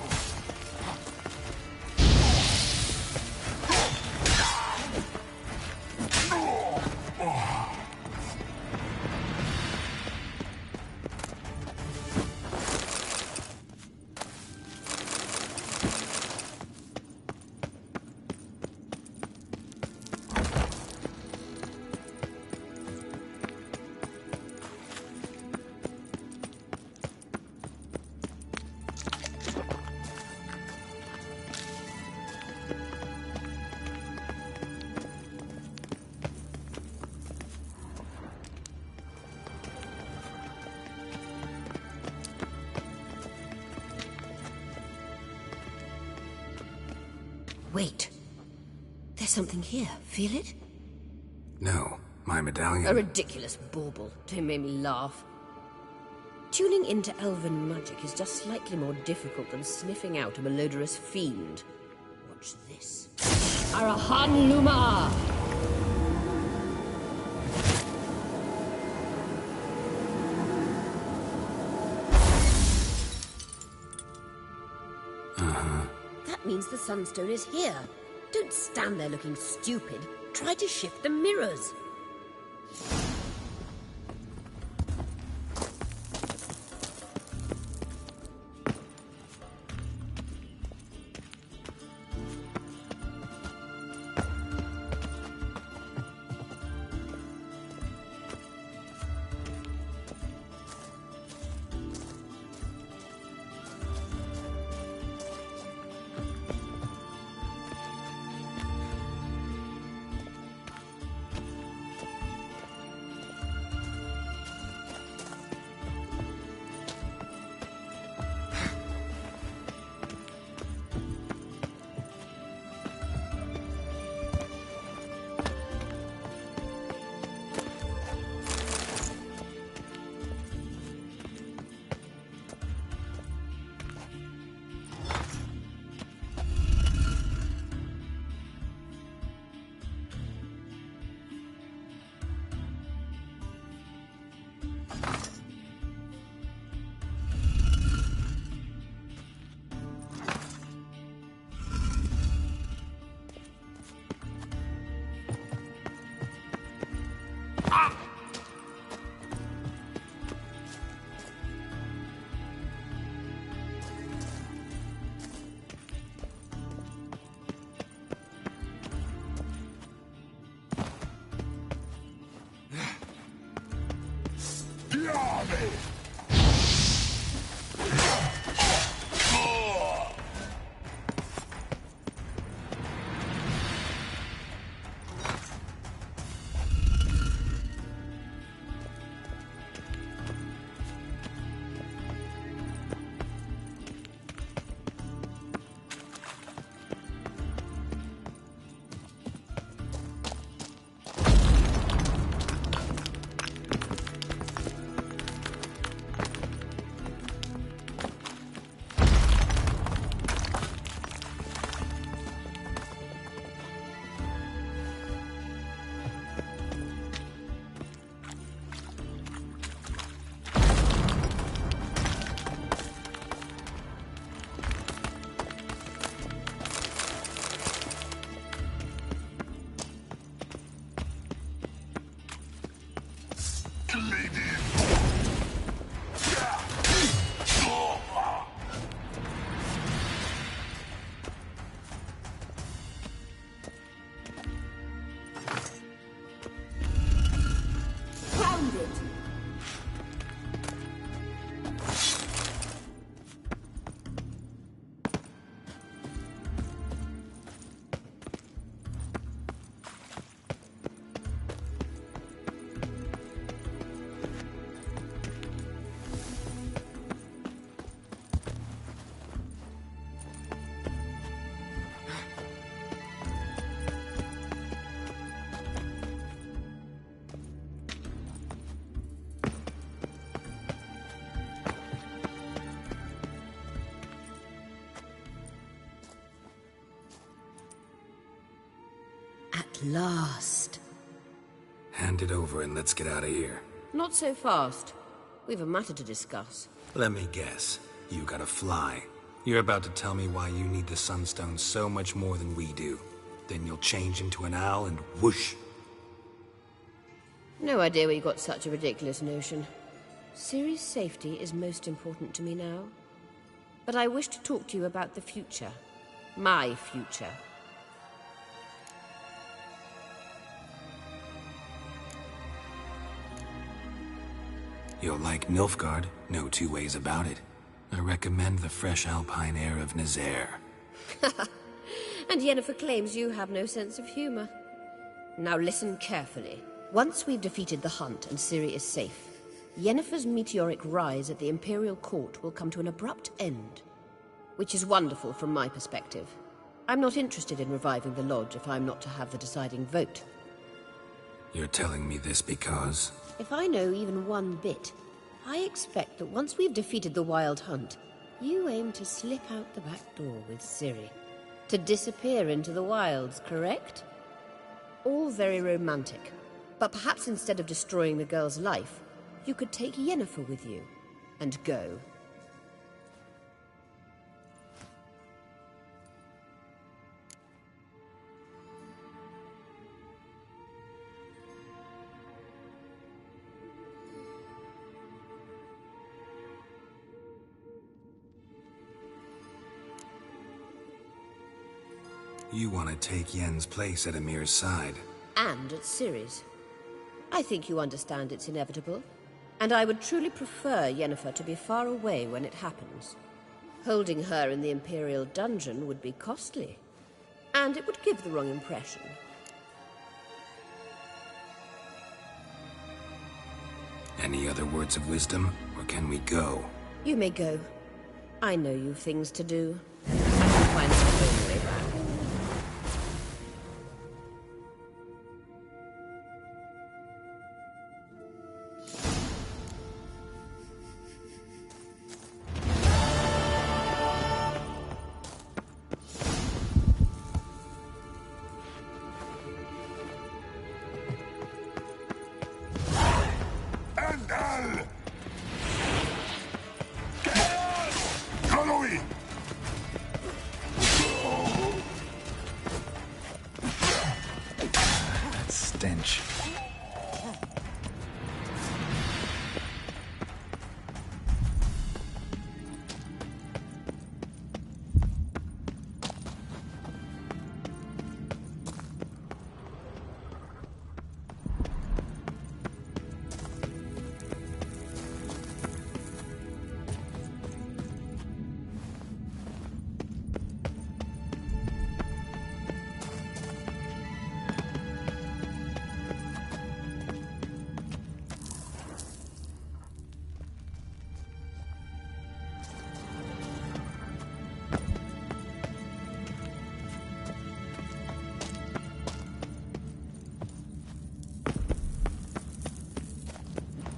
Wait. There's something here. Feel it? No, my medallion. A ridiculous bauble. Don't make me laugh. Tuning into elven magic is just slightly more difficult than sniffing out a malodorous fiend. Watch this. Arahan Luma! That means the Sunstone is here. Don't stand there looking stupid. Try to shift the mirrors. last. Hand it over and let's get out of here. Not so fast. We've a matter to discuss. Let me guess. You gotta fly. You're about to tell me why you need the Sunstone so much more than we do. Then you'll change into an owl and whoosh. No idea where you got such a ridiculous notion. Ciri's safety is most important to me now. But I wish to talk to you about the future. My future. You'll like Nilfgaard, no two ways about it. I recommend the fresh alpine air of Nazaire. And Yennefer claims you have no sense of humor. Now listen carefully. Once we've defeated the Hunt and Ciri is safe, Yennefer's meteoric rise at the Imperial Court will come to an abrupt end. Which is wonderful from my perspective. I'm not interested in reviving the Lodge if I'm not to have the deciding vote. You're telling me this because... If I know even one bit, I expect that once we've defeated the Wild Hunt, you aim to slip out the back door with Ciri. To disappear into the wilds, correct? All very romantic. But perhaps instead of destroying the girl's life, you could take Yennefer with you, and go. You want to take Yen's place at Amir's side. And at Ciri's. I think you understand it's inevitable. And I would truly prefer Yennefer to be far away when it happens. Holding her in the Imperial dungeon would be costly. And it would give the wrong impression. Any other words of wisdom, or can we go? You may go. I know you've things to do. I can find my own way back. Stench.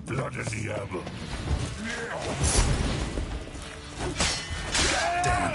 Blood of diable. Damn.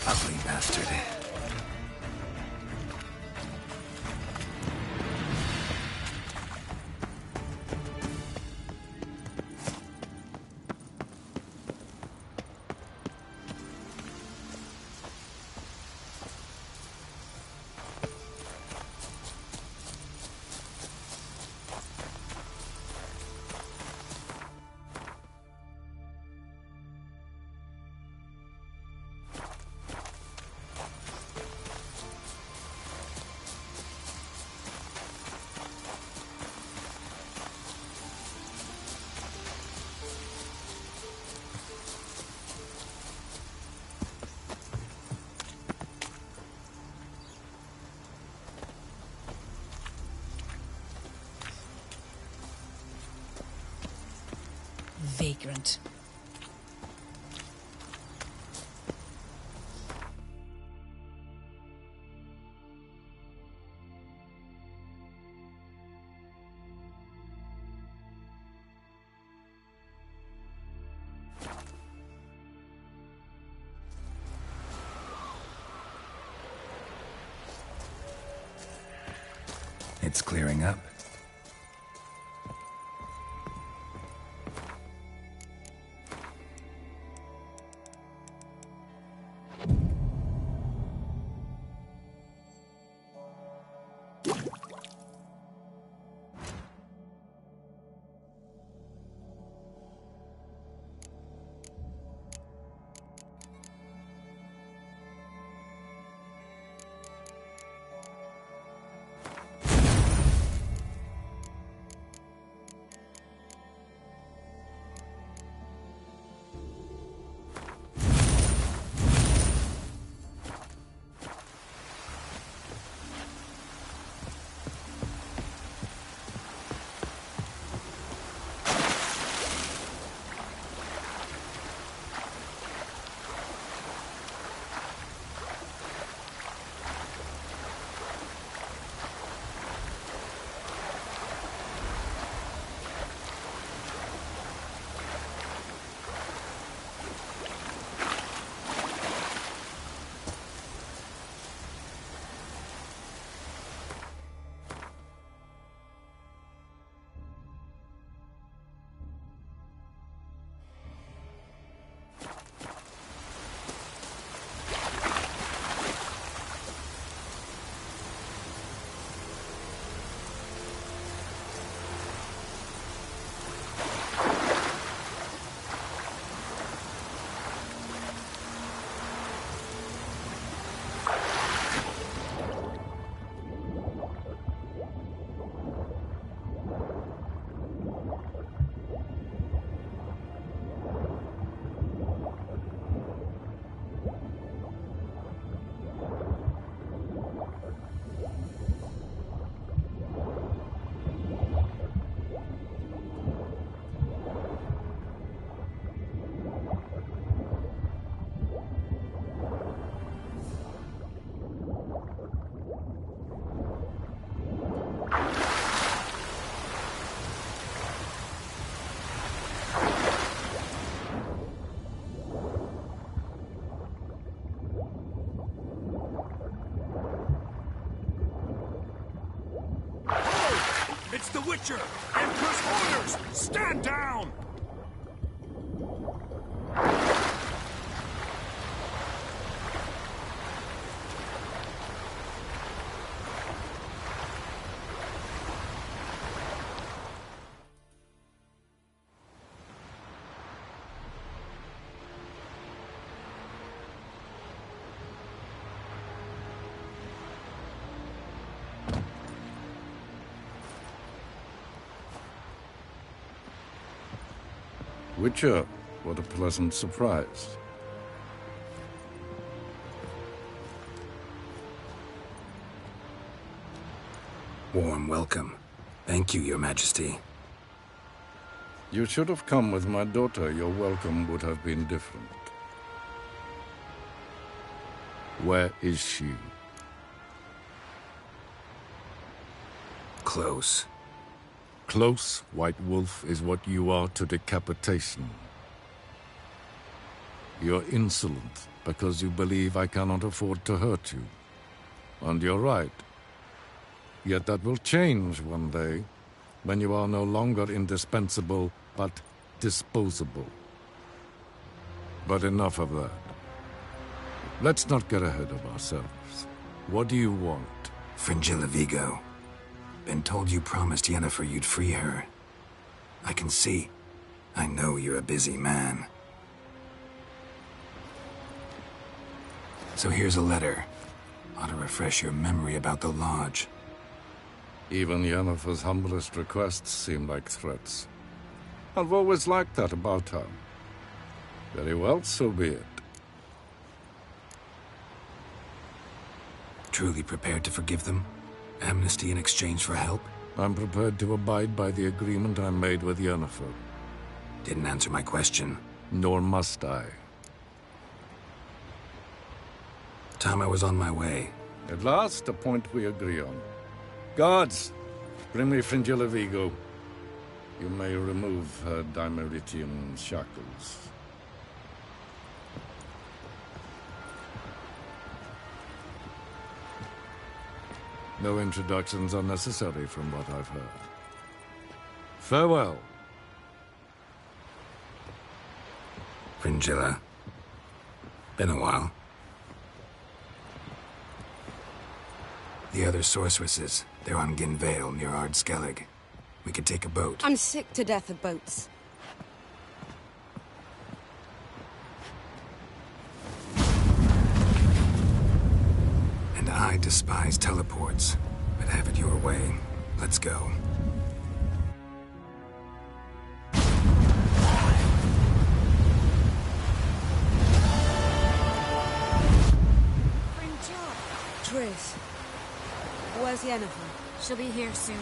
Ugly bastard. Vagrant. It's clearing up. It's the Witcher! Emperor's orders! Stand down! Witcher, what a pleasant surprise. Warm welcome. Thank you, Your Majesty. You should have come with my daughter. Your welcome would have been different. Where is she? Close. Close, White Wolf, is what you are to decapitation. You're insolent because you believe I cannot afford to hurt you. And you're right. Yet that will change one day, when you are no longer indispensable, but disposable. But enough of that. Let's not get ahead of ourselves. What do you want? Fringilla Vigo. Been told you promised Yennefer you'd free her. I can see. I know you're a busy man. So here's a letter. Ought to refresh your memory about the Lodge. Even Yennefer's humblest requests seem like threats. I've always liked that about her. Very well, so be it. Truly prepared to forgive them? Amnesty in exchange for help? I'm prepared to abide by the agreement I made with Yennefer. Didn't answer my question. Nor must I. Time I was on my way. At last, a point we agree on. Guards, bring me Fringilla Vigo. You may remove her Dimeritian shackles. No introductions are necessary from what I've heard. Farewell. Fringilla. Been a while. The other sorceresses, they're on Ginvale near Ardskellig. We could take a boat. I'm sick to death of boats. And I despise teleports. But have it your way. Let's go. Triss. Where's Yennefer? She'll be here soon,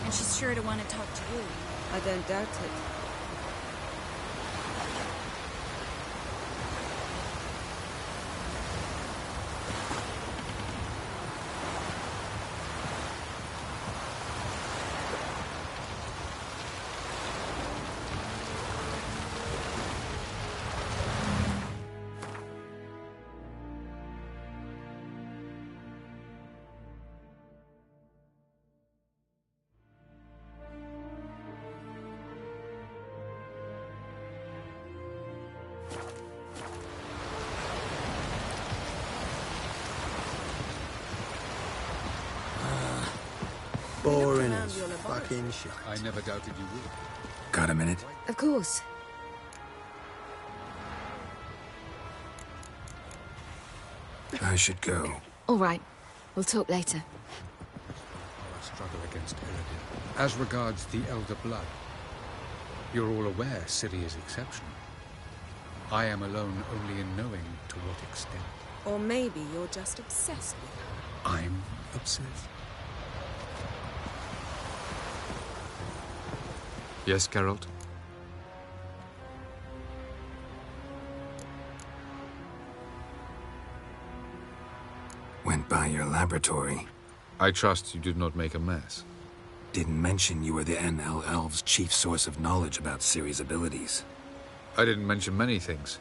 and she's sure to want to talk to you. I don't doubt it. Boring as fucking shit. I never doubted you would. Got a minute? Of course. I should go. All right. We'll talk later. Our struggle against Eredin. As regards the Elder Blood, you're all aware Ciri is exceptional. I am alone only in knowing to what extent. Or maybe you're just obsessed with her. I'm obsessed. Yes, Geralt? Went by your laboratory. I trust you did not make a mess. Didn't mention you were the NL Elves' chief source of knowledge about Ciri's abilities. I didn't mention many things.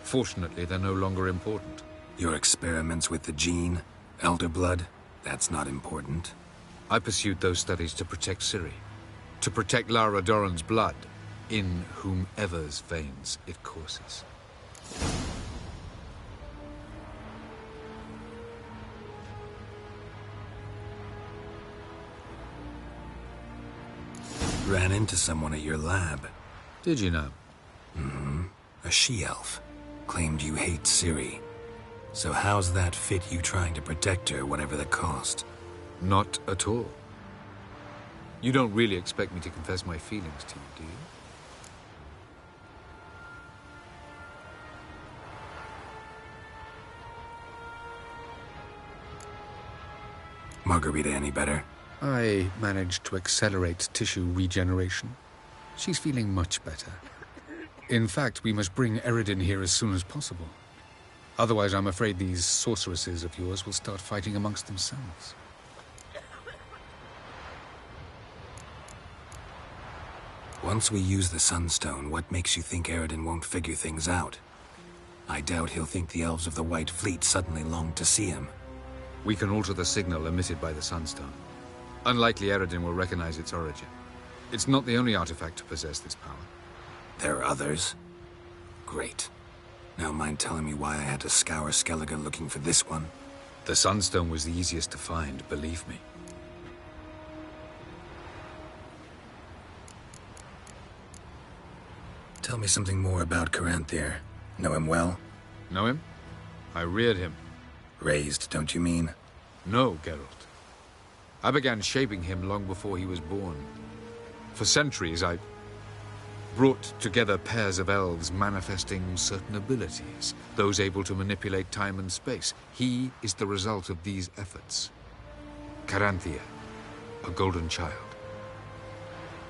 Fortunately, they're no longer important. Your experiments with the gene, Elder Blood, that's not important. I pursued those studies to protect Ciri. To protect Lara Doran's blood, in whomever's veins it courses. Ran into someone at your lab. Did you know? Mm-hmm. A she-elf. Claimed you hate Ciri. So how's that fit you trying to protect her, whatever the cost? Not at all. You don't really expect me to confess my feelings to you, do you? Margarita any better? I managed to accelerate tissue regeneration. She's feeling much better. In fact, we must bring Eredin here as soon as possible. Otherwise, I'm afraid these sorceresses of yours will start fighting amongst themselves. Once we use the Sunstone, what makes you think Eredin won't figure things out? I doubt he'll think the Elves of the White Fleet suddenly long to see him. We can alter the signal emitted by the Sunstone. Unlikely Eredin will recognize its origin. It's not the only artifact to possess this power. There are others? Great. Now mind telling me why I had to scour Skellige looking for this one? The Sunstone was the easiest to find, believe me. Tell me something more about Caranthir. Know him well? Know him? I reared him. Raised, don't you mean? No, Geralt. I began shaping him long before he was born. For centuries, I brought together pairs of elves manifesting certain abilities, those able to manipulate time and space. He is the result of these efforts. Caranthir, a golden child.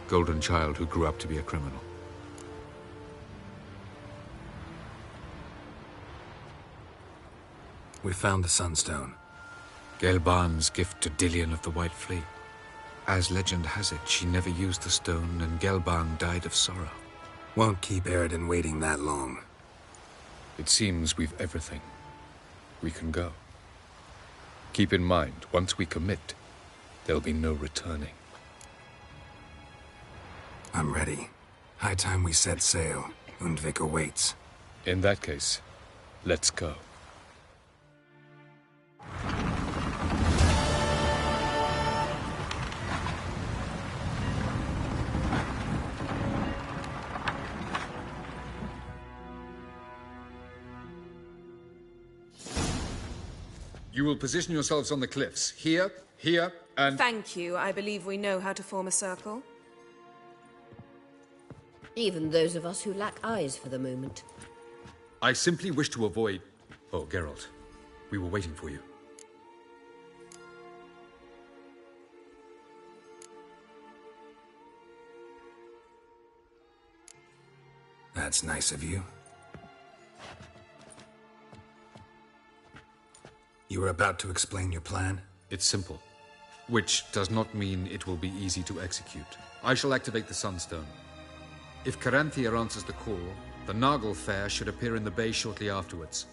Golden child who grew up to be a criminal. We found the Sunstone. Gelban's gift to Dillion of the White Fleet. As legend has it, she never used the stone, and Gelban died of sorrow. Won't keep Eridan waiting that long. It seems we've everything. We can go. Keep in mind, once we commit, there'll be no returning. I'm ready. High time we set sail. Undvik awaits. In that case, let's go. You will position yourselves on the cliffs. Here, here, and... Thank you. I believe we know how to form a circle. Even those of us who lack eyes for the moment. I simply wish to avoid... Oh, Geralt. We were waiting for you. That's nice of you. You were about to explain your plan? It's simple. Which does not mean it will be easy to execute. I shall activate the Sunstone. If Caranthia answers the call, the Nagel Fair should appear in the bay shortly afterwards.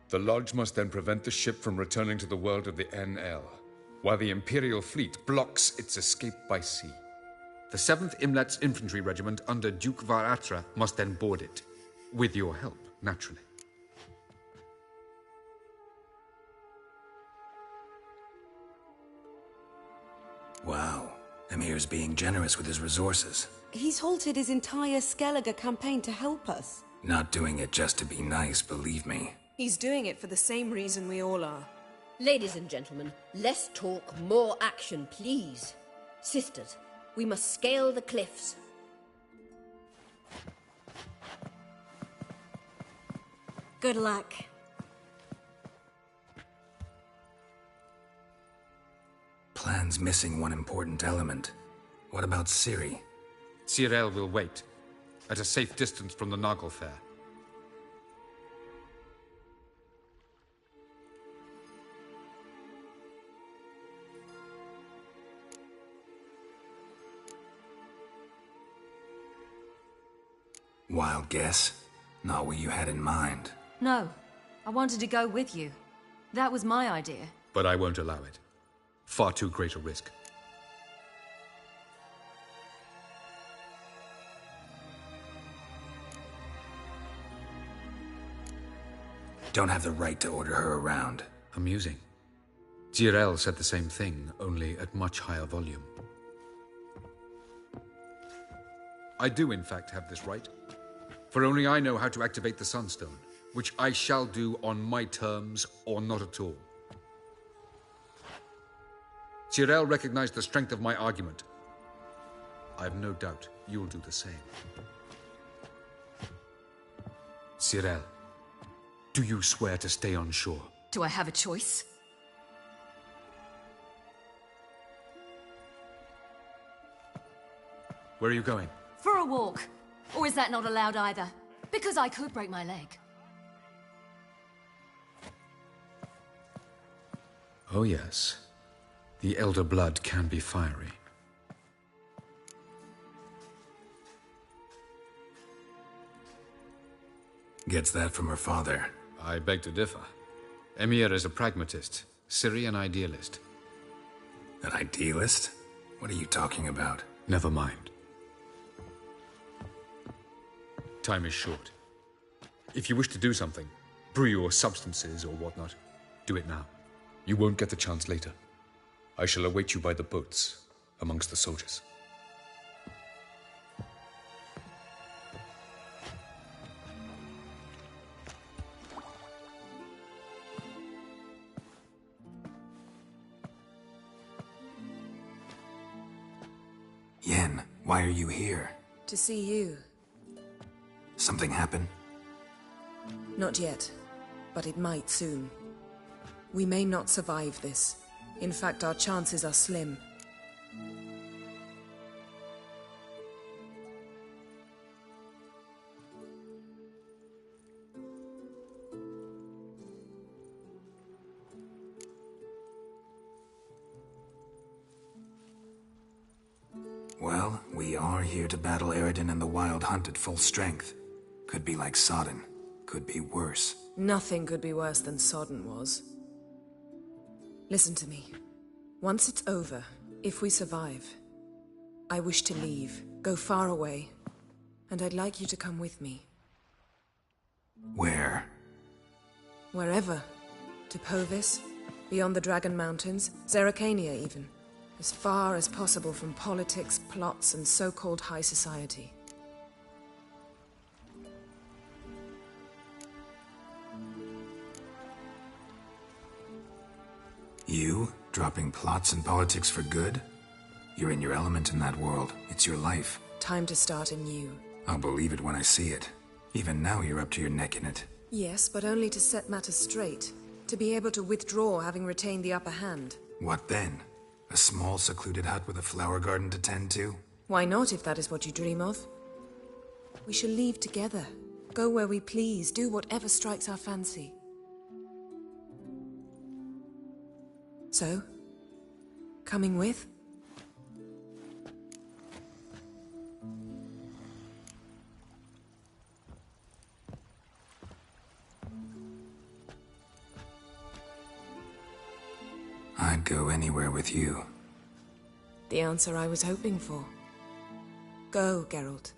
The Lodge must then prevent the ship from returning to the world of the NL, while the Imperial fleet blocks its escape by sea. The 7th Imlet's Infantry Regiment under Duke Varatra must then board it. With your help, naturally. Wow. Emir's being generous with his resources. He's halted his entire Skellige campaign to help us. Not doing it just to be nice, believe me. He's doing it for the same reason we all are. Ladies and gentlemen, less talk, more action, please. Sisters, we must scale the cliffs. Good luck. Plan's missing one important element. What about Ciri? Cyril will wait, at a safe distance from the Nagel Fair. Wild guess? Not what you had in mind. No, I wanted to go with you. That was my idea. But I won't allow it. Far too great a risk. Don't have the right to order her around. Amusing. Jirel said the same thing, only at much higher volume. I do, in fact, have this right. For only I know how to activate the Sunstone, which I shall do on my terms or not at all. Jirel recognized the strength of my argument. I have no doubt you'll do the same. Cyril, do you swear to stay on shore? Do I have a choice? Where are you going? For a walk. Or is that not allowed either? Because I could break my leg. Oh yes. The elder blood can be fiery. Gets that from her father. I beg to differ. Emir is a pragmatist, Ciri an idealist. An idealist? What are you talking about? Never mind. Time is short. If you wish to do something, brew your substances or whatnot, do it now. You won't get the chance later. I shall await you by the boats, amongst the soldiers. Yen, why are you here? To see you. Something happen? Not yet, but it might soon. We may not survive this. In fact, our chances are slim. are here to battle Eridan and the Wild Hunt at full strength. Could be like Sodden. Could be worse. Nothing could be worse than Sodden was. Listen to me. Once it's over, if we survive, I wish to leave, go far away, and I'd like you to come with me. Where? Wherever. To Povis, beyond the Dragon Mountains, Zeracania even. As far as possible from politics, plots, and so-called high society. You? Dropping plots and politics for good? You're in your element in that world. It's your life. Time to start anew. I'll believe it when I see it. Even now you're up to your neck in it. Yes, but only to set matters straight. To be able to withdraw having retained the upper hand. What then? A small secluded hut with a flower garden to tend to? Why not, if that is what you dream of? We shall leave together. Go where we please, do whatever strikes our fancy. So, coming with? I'd go anywhere with you. The answer I was hoping for. Go, Geralt.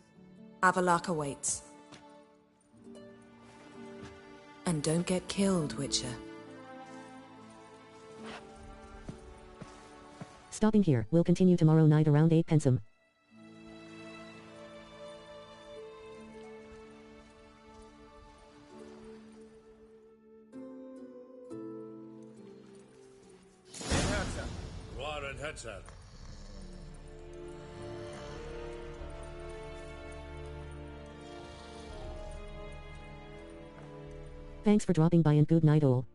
Avalok awaits. And don't get killed, Witcher. Stopping here. We'll continue tomorrow night around 8 Pensum. Thanks for dropping by and good night all.